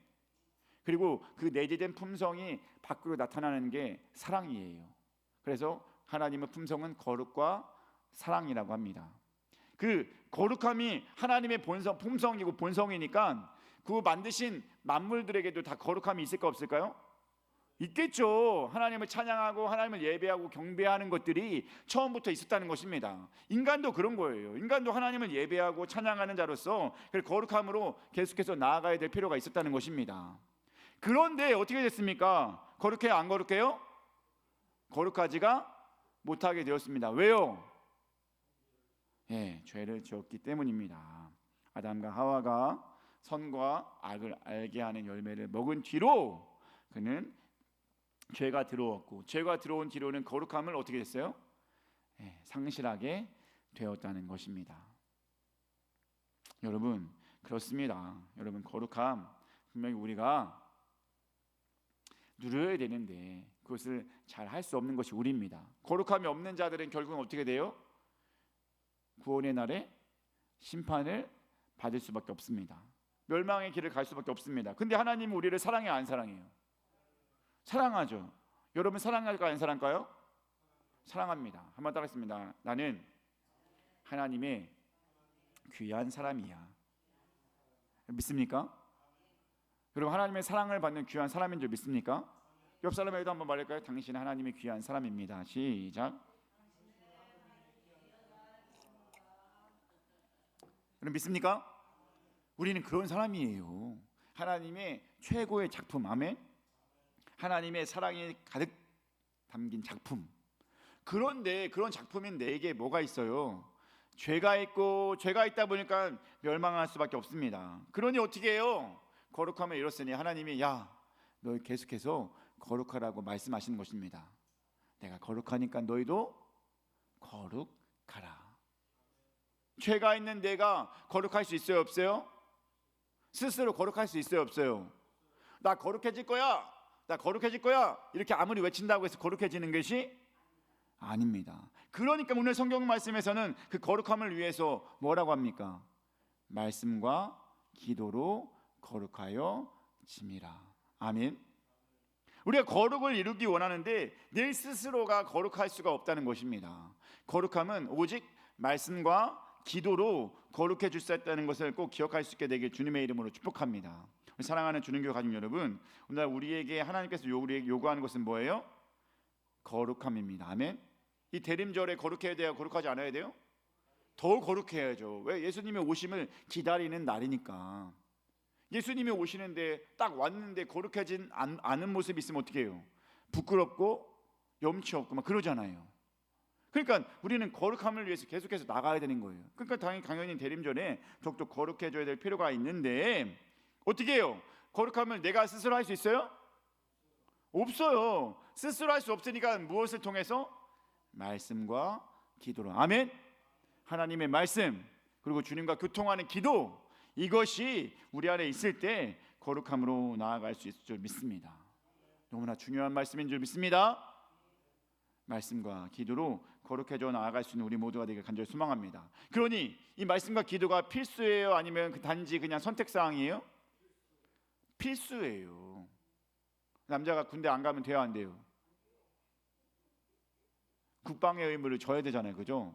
그리고 그 내재된 품성이 밖으로 나타나는 게 사랑이에요. 그래서 하나님의 품성은 거룩과 사랑이라고 합니다. 그 거룩함이 하나님의 품성이고 본성이니까 그 만드신 만물들에게도 다 거룩함이 있을까 없을까요? 있겠죠. 하나님을 찬양하고 하나님을 예배하고 경배하는 것들이 처음부터 있었다는 것입니다. 인간도 그런 거예요. 인간도 하나님을 예배하고 찬양하는 자로서 그 거룩함으로 계속해서 나아가야 될 필요가 있었다는 것입니다. 그런데 어떻게 됐습니까? 거룩해요, 안 거룩해요? 거룩하지가 못하게 되었습니다. 왜요? 죄를 지었기 때문입니다. 아담과 하와가 선과 악을 알게 하는 열매를 먹은 뒤로 그는 죄가 들어왔고, 죄가 들어온 뒤로는 거룩함을 어떻게 됐어요? 상실하게 되었다는 것입니다. 여러분, 그렇습니다. 여러분, 거룩함 분명히 우리가 누려야 되는데 그것을 잘 할 수 없는 것이 우리입니다. 거룩함이 없는 자들은 결국은 어떻게 돼요? 구원의 날에 심판을 받을 수밖에 없습니다. 멸망의 길을 갈 수밖에 없습니다. 근데 하나님은 우리를 사랑해요, 안 사랑해요? 사랑하죠. 여러분, 사랑할까요, 안 사랑할까요? 사랑합니다. 한번 따라했습니다. 나는 하나님의 귀한 사람이야. 믿습니까? 여러분, 하나님의 사랑을 받는 귀한 사람인 줄 믿습니까? 옆 사람에게도 한번 말할까요? 당신은 하나님의 귀한 사람입니다. 시작. 여러분, 믿습니까? 우리는 그런 사람이에요. 하나님의 최고의 작품. 아멘. 하나님의 사랑이 가득 담긴 작품. 그런데 그런 작품인 내게 뭐가 있어요? 죄가 있고, 죄가 있다 보니까 멸망할 수밖에 없습니다. 그러니 어떻게 해요? 거룩함을 이뤘으니 하나님이 야, 너 계속해서 거룩하라고 말씀하시는 것입니다. 내가 거룩하니까 너희도 거룩하라. 죄가 있는 내가 거룩할 수 있어요, 없어요? 스스로 거룩할 수 있어요, 없어요? 나 거룩해질 거야, 나 거룩해질 거야, 이렇게 아무리 외친다고 해서 거룩해지는 것이 아닙니다. 그러니까 오늘 성경 말씀에서는 그 거룩함을 위해서 뭐라고 합니까? 말씀과 기도로 거룩하여 짐이라. 아멘. 우리가 거룩을 이루기 원하는데 내 스스로가 거룩할 수가 없다는 것입니다. 거룩함은 오직 말씀과 기도로 거룩해 줄 수 있다는 것을 꼭 기억할 수 있게 되길 주님의 이름으로 축복합니다. 사랑하는 주님교회 가족 여러분, 오늘 우리에게 하나님께서 요구하는 것은 뭐예요? 거룩함입니다. 아멘. 이 대림절에 거룩해야 돼요, 거룩하지 않아야 돼요? 더 거룩해야죠. 왜? 예수님의 오심을 기다리는 날이니까. 예수님이 오시는데 딱 왔는데 거룩해진 않은 모습이 있으면 어떻게 해요? 부끄럽고 염치 없고 막 그러잖아요. 그러니까 우리는 거룩함을 위해서 계속해서 나가야 되는 거예요. 그러니까 당연히 대림절에 더욱더 거룩해져야 될 필요가 있는데 어떻게 해요? 거룩함을 내가 스스로 할 수 있어요? 없어요. 스스로 할 수 없으니까 무엇을 통해서? 말씀과 기도로. 아멘. 하나님의 말씀 그리고 주님과 교통하는 기도, 이것이 우리 안에 있을 때 거룩함으로 나아갈 수 있을 줄 믿습니다. 너무나 중요한 말씀인 줄 믿습니다. 말씀과 기도로 거룩해져 나아갈 수 있는 우리 모두가 되길 간절히 소망합니다. 그러니 이 말씀과 기도가 필수예요, 아니면 단지 그냥 선택사항이에요? 필수예요. 남자가 군대 안 가면 돼요, 안 돼요? 국방의 의무를 져야 되잖아요, 그죠?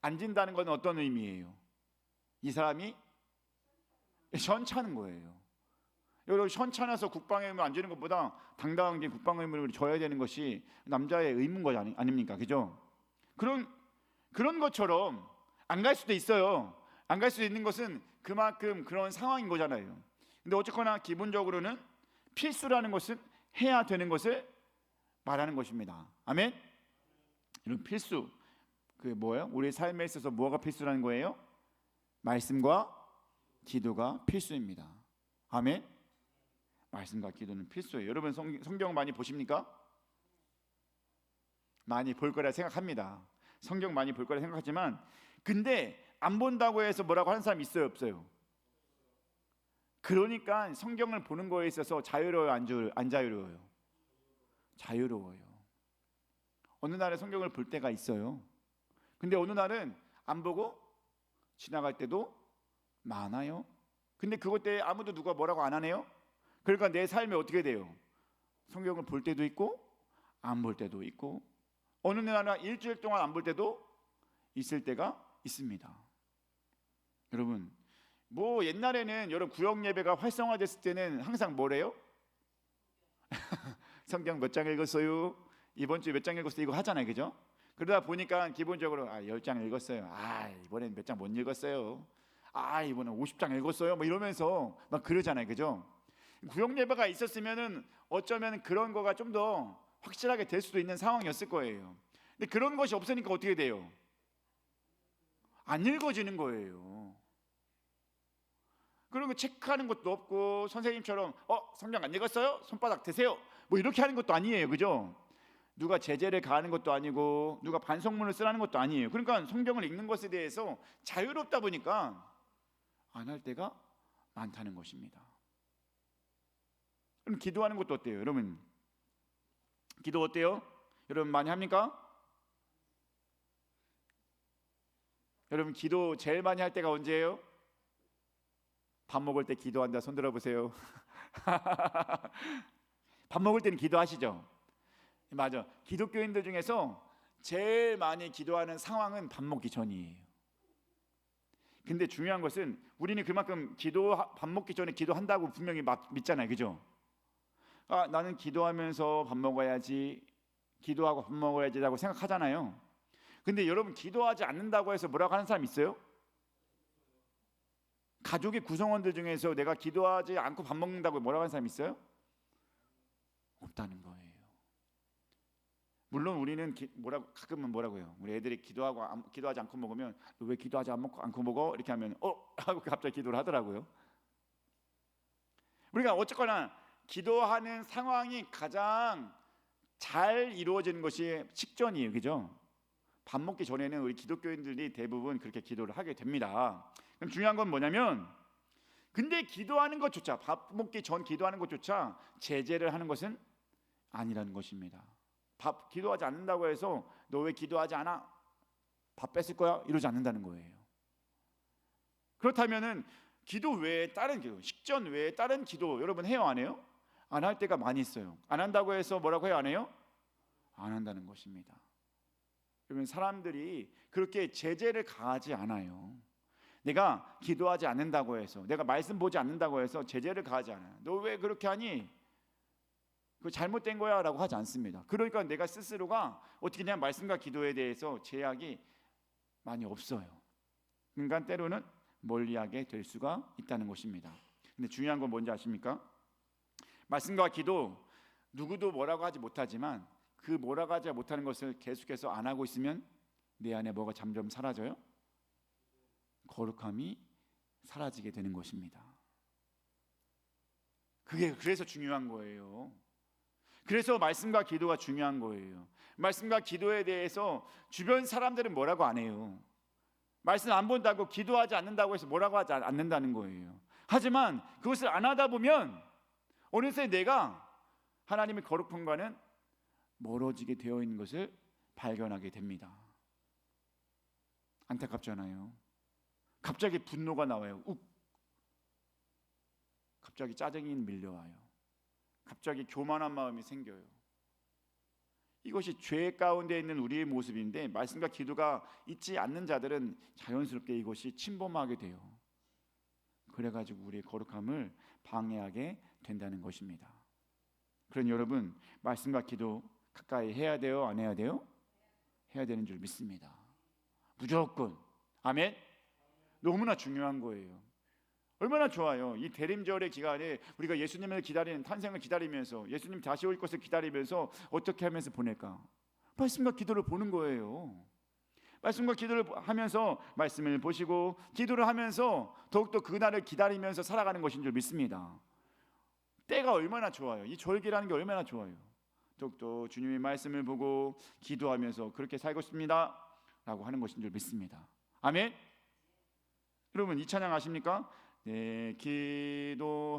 안 진다는 건 어떤 의미예요? 이 사람이 현찮은 거예요. 여러분, 현찮아서 국방의 의무 안 지는 것보다 당당하게 국방의 의무를 져야 되는 것이 남자의 의무인 거 아닙니까, 그죠? 그런 것처럼 안 갈 수도 있어요. 안 갈 수 있는 것은 그만큼 그런 상황인 거잖아요. 근데 어쨌거나 기본적으로는 필수라는 것은 해야 되는 것을 말하는 것입니다. 아멘. 이런 필수, 그 뭐예요? 우리 삶에 있어서 뭐가 필수라는 거예요? 말씀과 기도가 필수입니다. 아멘. 말씀과 기도는 필수예요. 여러분, 성경 많이 보십니까? 많이 볼 거라 생각합니다. 성경 많이 볼 거라 생각하지만, 근데 안 본다고 해서 뭐라고 하는 사람 있어요, 없어요? 그러니까 성경을 보는 거에 있어서 자유로워요, 안 자유로워요? 자유로워요. 어느 날에 성경을 볼 때가 있어요. 근데 어느 날은 안 보고 지나갈 때도 많아요. 근데 그것 때문에 아무도 누가 뭐라고 안 하네요. 그러니까 내 삶에 어떻게 돼요? 성경을 볼 때도 있고 안 볼 때도 있고, 어느 날은 일주일 동안 안 볼 때도 있을 때가 있습니다. 여러분, 뭐 옛날에는 여러분 구역 예배가 활성화됐을 때는 항상 뭐래요? 성경 몇 장 읽었어요? 이번 주에 몇 장 읽었어요? 이거 하잖아요, 그죠? 그러다 보니까 기본적으로 10장 읽었어요. 이번엔 몇 장 못 읽었어요. 이번엔 50장 읽었어요. 뭐 이러면서 막 그러잖아요, 그죠? 구역 예배가 있었으면은 어쩌면 그런 거가 좀 더 확실하게 될 수도 있는 상황이었을 거예요. 근데 그런 것이 없으니까 어떻게 돼요? 안 읽어지는 거예요. 그리고 체크하는 것도 없고 선생님처럼 성경 안 읽었어요? 손바닥 드세요. 뭐 이렇게 하는 것도 아니에요. 그죠? 누가 제재를 가하는 것도 아니고 누가 반성문을 쓰라는 것도 아니에요. 그러니까 성경을 읽는 것에 대해서 자유롭다 보니까 안 할 때가 많다는 것입니다. 그럼 기도하는 것도 어때요? 여러분 기도 어때요? 여러분 많이 합니까? 여러분 기도 제일 많이 할 때가 언제예요? 밥 먹을 때 기도한다. 손 들어보세요. 밥 먹을 때는 기도하시죠? 맞아. 기독교인들 중에서 제일 많이 기도하는 상황은 밥 먹기 전이에요. 근데 중요한 것은 우리는 그만큼 밥 먹기 전에 기도한다고 분명히 믿잖아요. 그죠? 나는 기도하면서 밥 먹어야지, 기도하고 밥 먹어야지라고 생각하잖아요. 근데 여러분 기도하지 않는다고 해서 뭐라고 하는 사람 있어요? 가족의 구성원들 중에서 내가 기도하지 않고 밥 먹는다고 뭐라고 하는 사람 있어요? 없다는 거예요. 물론 우리는 가끔은 뭐라고 해요? 우리 애들이 기도하지 않고 먹으면 너 왜 기도하지 않고 먹어? 이렇게 하면 하고 갑자기 기도를 하더라고요. 우리가 어쨌거나 기도하는 상황이 가장 잘 이루어지는 것이 식전이에요. 그죠? 밥 먹기 전에는 우리 기독교인들이 대부분 그렇게 기도를 하게 됩니다. 그럼 중요한 건 뭐냐면 근데 기도하는 것조차 밥 먹기 전 기도하는 것조차 제재를 하는 것은 아니라는 것입니다. 기도하지 않는다고 해서 너 왜 기도하지 않아? 밥 뺏을 거야? 이러지 않는다는 거예요. 그렇다면은 기도 외에 다른 기도, 식전 외에 다른 기도 여러분 해요 안 해요? 안 할 때가 많이 있어요. 안 한다고 해서 뭐라고 해요 안 해요? 안 한다는 것입니다. 여러분 사람들이 그렇게 제재를 가하지 않아요. 내가 기도하지 않는다고 해서 내가 말씀 보지 않는다고 해서 제재를 가하지 않아요. 너 왜 그렇게 하니? 그거 잘못된 거야 라고 하지 않습니다. 그러니까 내가 스스로가 어떻게 그냥 말씀과 기도에 대해서 제약이 많이 없어요. 그러니까 때로는 멀리하게 될 수가 있다는 것입니다. 근데 중요한 건 뭔지 아십니까? 말씀과 기도 누구도 뭐라고 하지 못하지만 그 뭐라고 하지 못하는 것을 계속해서 안 하고 있으면 내 안에 뭐가 점점 사라져요? 거룩함이 사라지게 되는 것입니다. 그래서 중요한 거예요. 그래서 말씀과 기도가 중요한 거예요. 말씀과 기도에 대해서 주변 사람들은 뭐라고 안 해요. 말씀 안 본다고 기도하지 않는다고 해서 뭐라고 하지 않는다는 거예요. 하지만 그것을 안 하다 보면 어느새 내가 하나님의 거룩함과는 멀어지게 되어 있는 것을 발견하게 됩니다. 안타깝잖아요. 갑자기 분노가 나와요. 갑자기 짜증이 밀려와요. 갑자기 교만한 마음이 생겨요. 이것이 죄 가운데 있는 우리의 모습인데 말씀과 기도가 있지 않는 자들은 자연스럽게 이것이 침범하게 돼요. 그래가지고 우리의 거룩함을 방해하게 된다는 것입니다. 그런 여러분 말씀과 기도 가까이 해야 돼요? 안 해야 돼요? 해야 되는 줄 믿습니다. 무조건. 아멘. 너무나 중요한 거예요. 얼마나 좋아요. 이 대림절의 기간에 우리가 예수님을 기다리는 탄생을 기다리면서 예수님 다시 올 것을 기다리면서 어떻게 하면서 보낼까? 말씀과 기도를 보는 거예요. 말씀과 기도를 하면서 말씀을 보시고 기도를 하면서 더욱더 그날을 기다리면서 살아가는 것인 줄 믿습니다. 때가 얼마나 좋아요. 이 절기라는 게 얼마나 좋아요. 더욱더 주님의 말씀을 보고 기도하면서 그렇게 살고 싶습니다 라고 하는 것인 줄 믿습니다. 아멘. 여러분 이 찬양 아십니까? 내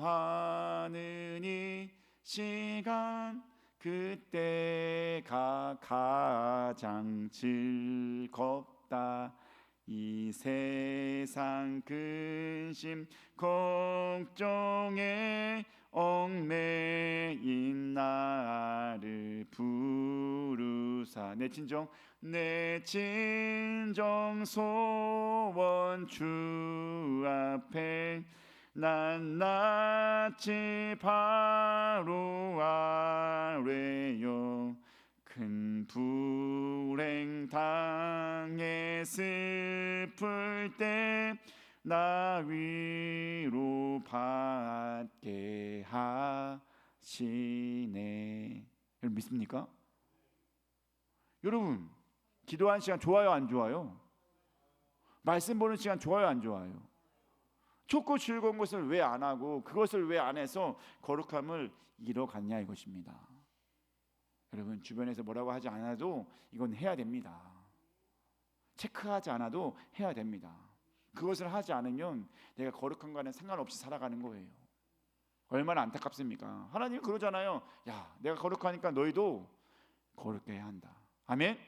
기도하는 이 시간 그때가 가장 즐겁다. 이 세상 근심 걱정에 얽매인 나를 부르사 내 진정 소원 주 앞에 난 낯이 바로 아래요. 큰 불행 당해 슬플 때 나 위로 받게 하시네. 여러분 믿습니까? 여러분 기도하는 시간 좋아요 안 좋아요? 말씀 보는 시간 좋아요 안 좋아요? 좋고 즐거운 것을 왜 안 하고 그것을 왜 안 해서 거룩함을 잃어갔냐 이것입니다. 여러분, 주변에서 뭐라고 하지 않아도 이건 해야 됩니다. 체크하지 않아도 해야 됩니다. 그것을 하지 않으면 내가 거룩한 거는 상관없이 살아가는 거예요. 얼마나 안타깝습니까? 하나님 그러잖아요. 야, 내가 거룩하니까 너희도 거룩해야 해야 한다. 아멘.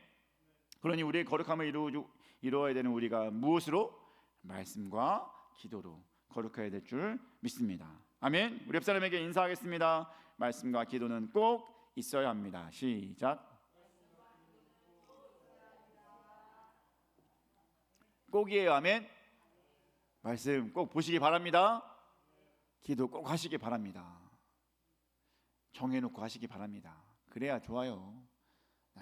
그러니 우리의 거룩함을 이루어야 되는 우리가 무엇으로? 말씀과 기도로 거룩해야 될 줄 믿습니다. 아멘. 우리 옆 사람에게 인사하겠습니다. 말씀과 기도는 꼭 있어야 합니다. 시작. 꼭이에요. 아멘. 말씀 꼭 보시기 바랍니다. 기도 꼭 하시기 바랍니다. 정해놓고 하시기 바랍니다. 그래야 좋아요.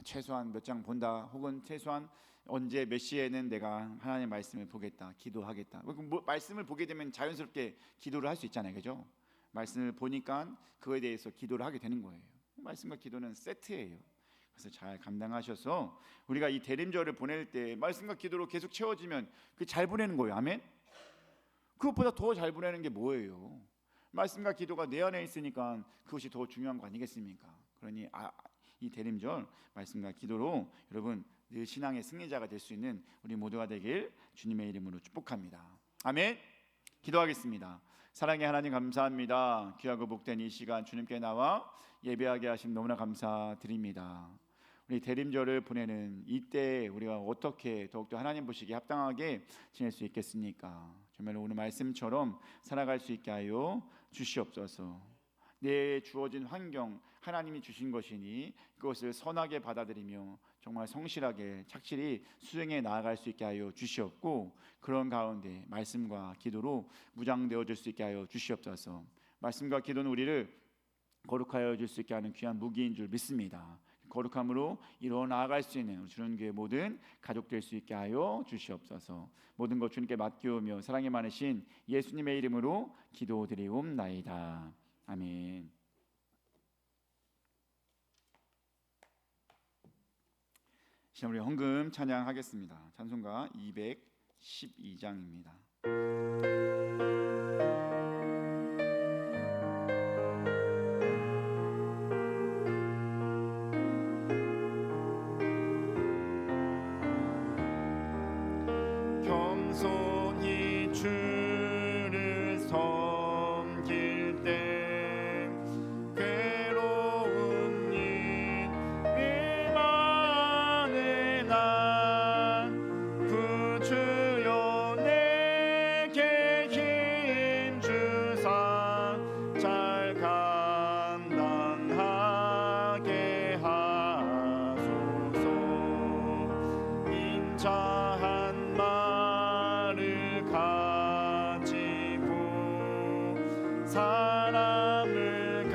최소한 몇 장 본다, 혹은 최소한 언제 몇 시에는 내가 하나님의 말씀을 보겠다, 기도하겠다. 말씀을 보게 되면 자연스럽게 기도를 할 수 있잖아요, 그죠? 말씀을 보니까 그거에 대해서 기도를 하게 되는 거예요. 말씀과 기도는 세트예요. 그래서 잘 감당하셔서 우리가 이 대림절을 보낼 때 말씀과 기도로 계속 채워지면 그 잘 보내는 거예요. 아멘. 그것보다 더 잘 보내는 게 뭐예요? 말씀과 기도가 내 안에 있으니까 그것이 더 중요한 거 아니겠습니까? 그러니 이 대림절 말씀과 기도로 여러분 늘 신앙의 승리자가 될 수 있는 우리 모두가 되길 주님의 이름으로 축복합니다. 아멘. 기도하겠습니다. 사랑의 하나님, 감사합니다. 귀하고 복된 이 시간 주님께 나와 예배하게 하심 너무나 감사드립니다. 우리 대림절을 보내는 이때 우리가 어떻게 더욱더 하나님 보시기에 합당하게 지낼 수 있겠습니까? 정말 오늘 말씀처럼 살아갈 수 있게 하여 주시옵소서. 내 주어진 환경 하나님이 주신 것이니 그것을 선하게 받아들이며 정말 성실하게 착실히 수행해 나아갈 수 있게 하여 주시옵고, 그런 가운데 말씀과 기도로 무장되어질 수 있게 하여 주시옵소서. 말씀과 기도는 우리를 거룩하여 줄 수 있게 하는 귀한 무기인 줄 믿습니다. 거룩함으로 이루어 나아갈 수 있는 주님교회 모든 가족 될 수 있게 하여 주시옵소서. 모든 것 주님께 맡기오며 사랑이 많으신 예수님의 이름으로 기도드리옵나이다. 아멘. 시험 우리 헌금 찬양하겠습니다. 찬송가 212장입니다. 겸손히 주를 섬길 때 괴로운 일 많은 날 구주여 내게 힘 주사 잘 감당하게 하소서. 인자한 말을 가지고 사람을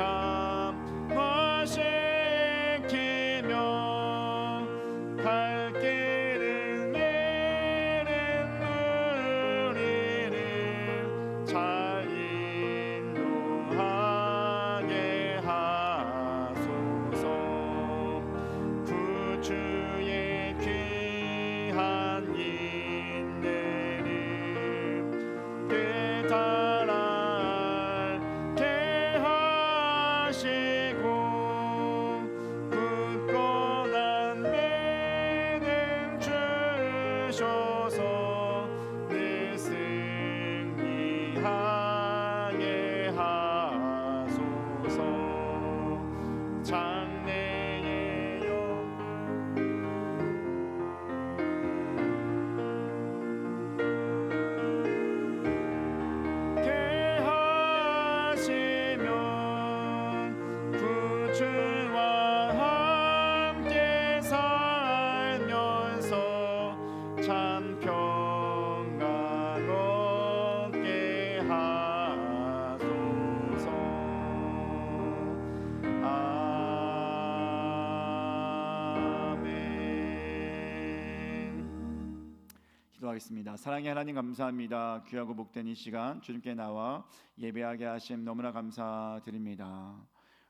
감화시키며 갈 길을 내는 우리를 잘 인도하게 하소서. 구주의 귀한 인내를 깨달아 알게 하시고 굳건한 믿음 주셔서 늘 승리하게 하소서. 장래의 영 하시며 구주와 함께 살면서 참 평강 얻게 하소서. 아멘. 기도하겠습니다. 사랑의 하나님, 감사합니다. 귀하고 복된 이 시간 주님께 나와 예배하게 하심 너무나 감사드립니다.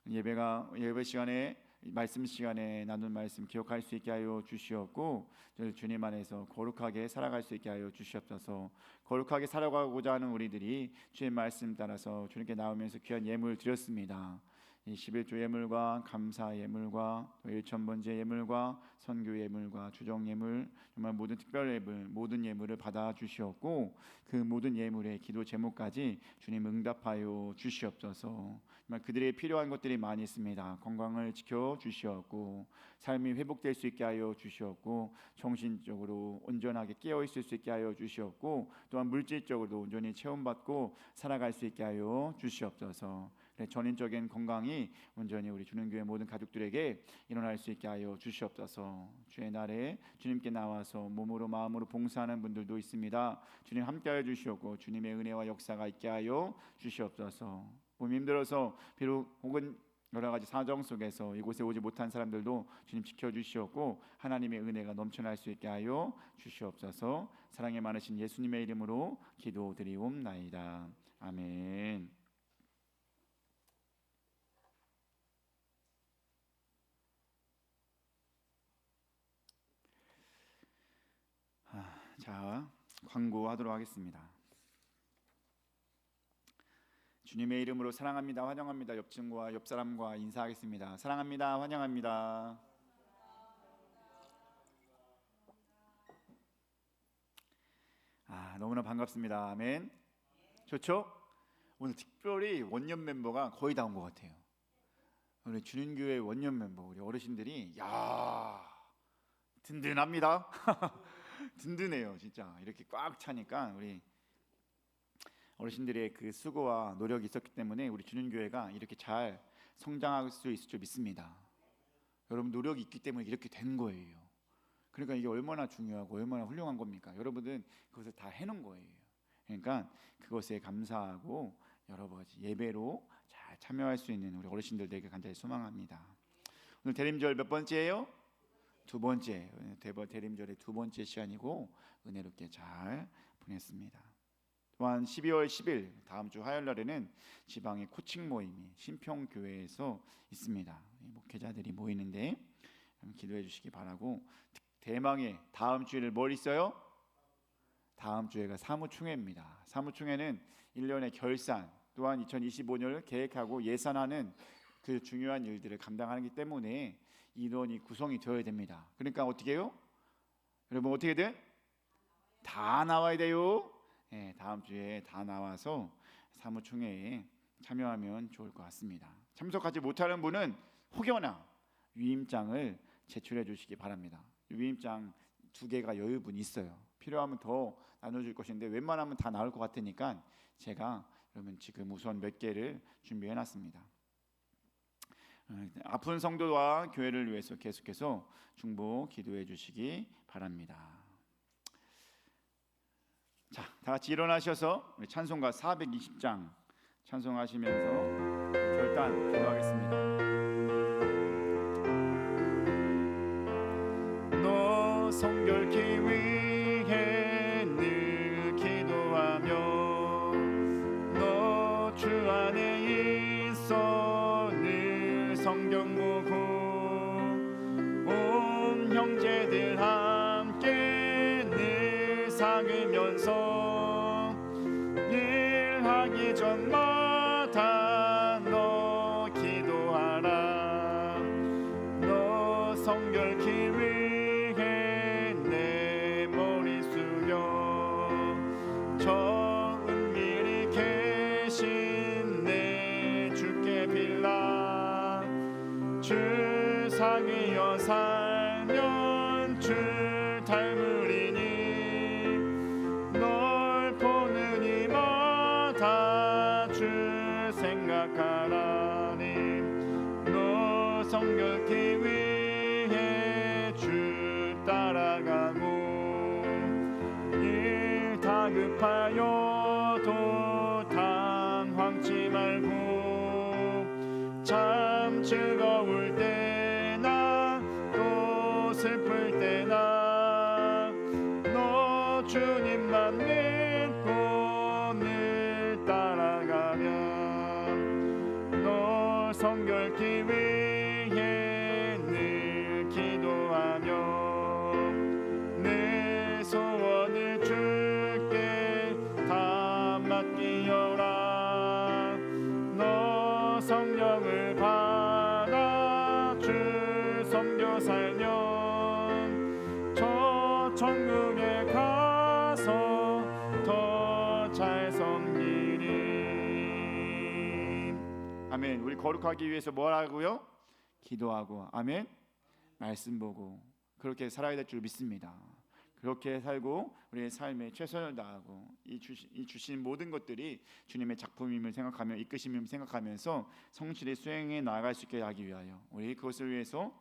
예배 시간에 말씀 시간에 나눈 말씀 기억할 수 있게 하여 주시옵고 저희 주님 안에서 거룩하게 살아갈 수 있게 하여 주시옵소서. 거룩하게 살아가고자 하는 우리들이 주의 말씀 따라서 주님께 나오면서 귀한 예물 드렸습니다. 이 11조 예물과 감사 예물과 1,000번째 예물과 선교 예물과 주정 예물, 정말 모든 특별 예물, 모든 예물을 받아 주시옵고 그 모든 예물의 기도 제목까지 주님 응답하여 주시옵소서. 정말 그들의 필요한 것들이 많이 있습니다. 건강을 지켜 주시옵고 삶이 회복될 수 있게 하여 주시옵고 정신적으로 온전하게 깨어 있을 수 있게 하여 주시옵고 또한 물질적으로도 온전히 체험받고 살아갈 수 있게 하여 주시옵소서. 전인적인 건강이 온전히 우리 주는교회 모든 가족들에게 일어날 수 있게 하여 주시옵소서. 주의 날에 주님께 나와서 몸으로 마음으로 봉사하는 분들도 있습니다. 주님 함께하여 주시옵고 주님의 은혜와 역사가 있게 하여 주시옵소서. 몸이 힘들어서 비록 혹은 여러 가지 사정 속에서 이곳에 오지 못한 사람들도 주님 지켜주시옵고 하나님의 은혜가 넘쳐날 수 있게 하여 주시옵소서. 사랑이 많으신 예수님의 이름으로 기도드리옵나이다. 아멘. 자, 광고하도록 하겠습니다. 주님의 이름으로 사랑합니다, 환영합니다. 옆 친구와 옆 사람과 인사하겠습니다. 사랑합니다, 환영합니다. 너무나 반갑습니다. 아멘. 좋죠? 오늘 특별히 원년 멤버가 거의 다 온 것 같아요. 우리 주님교회 원년 멤버 우리 어르신들이 든든합니다. 든든해요, 진짜. 이렇게 꽉 차니까 우리 어르신들의 그 수고와 노력이 있었기 때문에 우리 주님교회가 이렇게 잘 성장할 수 있을 줄 믿습니다. 여러분 노력이 있기 때문에 이렇게 된 거예요. 그러니까 이게 얼마나 중요하고 얼마나 훌륭한 겁니까? 여러분들은 그것을 다 해놓은 거예요. 그러니까 그것에 감사하고 여러 가지 예배로 잘 참여할 수 있는 우리 어르신들에게 간절히 소망합니다. 오늘 대림절 몇 번째예요? 두 번째. 대림절의 두 번째 시간이고 은혜롭게 잘 보냈습니다. 또한 12월 10일 다음 주 화요일 날에는 지방의 코칭 모임이 신평교회에서 있습니다. 목회자들이 모이는데 기도해 주시기 바라고, 대망의 다음 주에는 뭘 있어요? 다음 주에가 사무총회입니다. 사무총회는 1년의 결산 또한 2025년을 계획하고 예산하는 그 중요한 일들을 감당하기 때문에 인원이 구성이 되어야 됩니다. 그러니까 어떻게 해요? 여러분 어떻게든 다 나와야 돼요. 다음 주에 다 나와서 사무총회에 참여하면 좋을 것 같습니다. 참석하지 못하는 분은 혹여나 위임장을 제출해 주시기 바랍니다. 위임장 2개가 여유분이 있어요. 필요하면 더 나눠줄 것인데 웬만하면 다 나올 것 같으니까 제가 그러면 지금 우선 몇 개를 준비해 놨습니다. 아픈 성도와 교회를 위해서 계속해서 중보 기도해 주시기 바랍니다. 자, 다 같이 일어나셔서 찬송가 420장 찬송하시면서 결단 기도하겠습니다. 너 성결케 위해 늘 기도하며 너 주 안에 있어 늘 성경 보고 온 형제들 함께 늘 상으면서 일 하기 전마다 너 기도하라. 너 성결케 위해 내 머리 숙여 저 은밀히 계신 내 주께 빌라. 주 상이여 살면 주 닮으리니 널 보는 이마다 주 생각하라니. 너 성결케 위해 주 따라가고 일 다급하여도 당황치 말고 참 즐거울 때나 또 슬플 때나 너 주님만 믿고 늘 따라가면 너 성결케 위해 살면 저 천국에 가서 더 잘 섬기리. 아멘. 우리 거룩하기 위해서 뭘 하고요? 기도하고, 아멘. 말씀 보고 그렇게 살아야 될 줄 믿습니다. 그렇게 살고 우리의 삶에 최선을 다하고 이 주신 모든 것들이 주님의 작품임을 생각하며 이끄심임을 생각하면서 성실히 수행해 나아갈 수 있게 하기 위하여 우리 그것을 위해서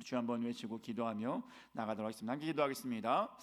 주 한번 외치고 기도하며 나가도록 하겠습니다. 함께 기도하겠습니다.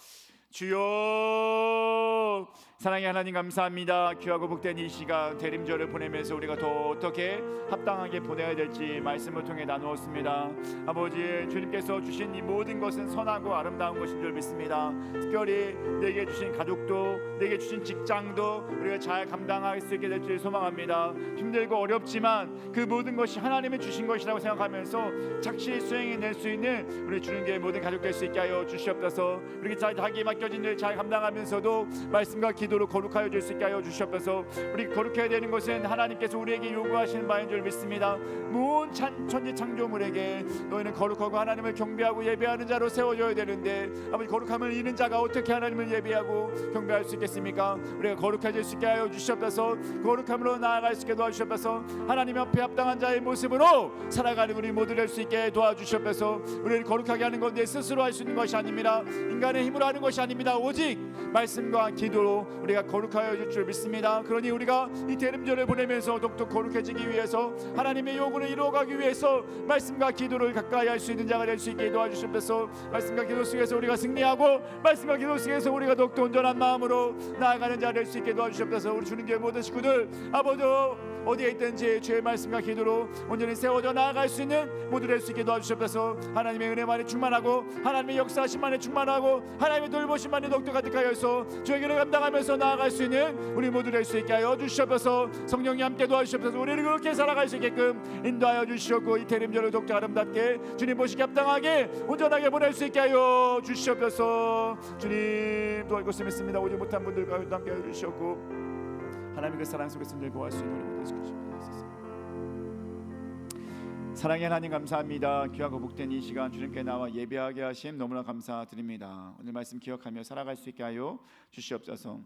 주여, 사랑의 하나님 감사합니다. 귀하고 복된 이 시간 대림절을 보내면서 우리가 더 어떻게 합당하게 보내야 될지 말씀을 통해 나누었습니다. 아버지, 주님께서 주신 이 모든 것은 선하고 아름다운 것인 줄 믿습니다. 특별히 내게 주신 가족도, 내게 주신 직장도 우리가 잘 감당할 수 있게 될 줄 소망합니다. 힘들고 어렵지만 그 모든 것이 하나님이 주신 것이라고 생각하면서 착실히 수행해낼 수 있는 우리 주님께 모든 가족 될 수 있게 하여 주시옵소서. 우리 자기 맡겨진 일 잘 감당하면서도 말씀과 기도로 거룩하여 줄 수 있게 하여 주시옵소서. 우리 거룩해야 되는 것은 하나님께서 우리에게 요구하시는 바인 줄 믿습니다. 모든 천지 창조물에게 너희는 거룩하고 하나님을 경배하고 예배하는 자로 세워져야 되는데 아버지, 거룩함을 잃은 자가 어떻게 하나님을 예배하고 경배할 수 있겠습니까? 우리가 거룩해질 수 있게 하여 주시옵소서. 거룩함으로 나아갈 수 있게 도와주시옵소서. 하나님 앞에 합당한 자의 모습으로 살아가는 우리 모두 될 수 있게 도와주시옵소서. 우리를 거룩하게 하는 건 내 스스로 할 수 있는 것이 아닙니다. 인간의 힘으로 하는 것이 아닙니다. 오직 말씀과 기도로 우리가 거룩하여 줄 줄 믿습니다. 그러니 우리가 이 대림절을 보내면서 더욱더 거룩해지기 위해서 하나님의 요구를 이루어가기 위해서 말씀과 기도를 가까이 할 수 있는 자가 될 수 있게 도와주시옵소서. 말씀과 기도 속에서 우리가 승리하고 말씀과 기도 속에서 우리가 더욱더 온전한 마음으로 나아가는 자 될 수 있게 도와주시옵소서. 우리 주님께 모든 식구들 아버지 어디에 있든지 주의 말씀과 기도로 온전히 세워져 나아갈 수 있는 모두 될 수 있게 도와주시옵소서. 하나님의 은혜만에 충만하고 하나님의 역사하심만에 충만하고 하나님의 돌보심만에 더욱더 가득하여서 주의 길을 감당하면서 나아갈 수 있는 우리 모두 될 수 있게 하여 주시옵소서. 성령님 함께 도와주시옵소서. 우리를 그렇게 살아갈 수 있게끔 인도하여 주시옵고 이 대림절을 더욱더 아름답게 주님 보시기 합당하게 온전하게 보낼 수 있게 하여 주시옵소서. 주님 도와주고 있습니다. 오지 못한 분들과 함께 하여 주시옵고 하나님의 그 사랑 속에서 늘 구할 수 있는 우리 모두 되시옵소서. 사랑의 하나님 감사합니다. 귀하고 복된 이 시간 주님께 나와 예배하게 하심 너무나 감사드립니다. 오늘 말씀 기억하며 살아갈 수 있게 하여 주시옵소서.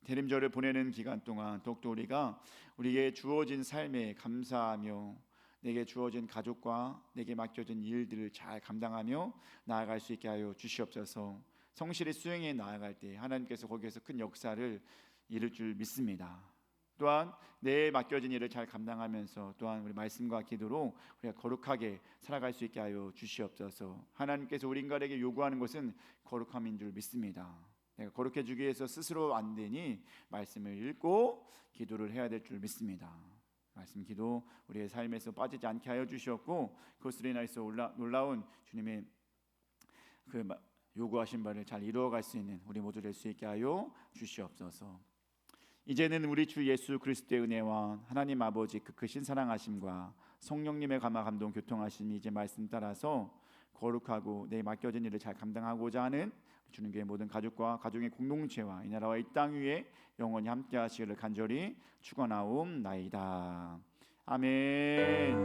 대림절을 보내는 기간 동안 더욱더 우리가 우리에게 주어진 삶에 감사하며 내게 주어진 가족과 내게 맡겨진 일들을 잘 감당하며 나아갈 수 있게 하여 주시옵소서. 성실히 수행해 나아갈 때 하나님께서 거기에서 큰 역사를 이룰 줄 믿습니다. 또한 내 맡겨진 일을 잘 감당하면서 또한 우리 말씀과 기도로 우리가 거룩하게 살아갈 수 있게 하여 주시옵소서. 하나님께서 우리 인간에게 요구하는 것은 거룩함인 줄 믿습니다. 내가 거룩해지기 위해서 스스로 안 되니 말씀을 읽고 기도를 해야 될 줄 믿습니다. 말씀 기도 우리의 삶에서 빠지지 않게 하여 주시옵고 그것으로 인하여서 놀라운 주님의 그 요구하신 바를 잘 이루어갈 수 있는 우리 모두 될 수 있게 하여 주시옵소서. 이제는 우리 주 예수 그리스도의 은혜와 하나님 아버지 그 크신 사랑하심과 성령님의 감화 감동 교통하심이 이제 말씀 따라서 거룩하고 내 맡겨진 일을 잘 감당하고자 하는 주님의 모든 가족과 가족의 공동체와 이 나라와 이 땅 위에 영원히 함께 하시기를 간절히 축원하옵나이다. 아멘.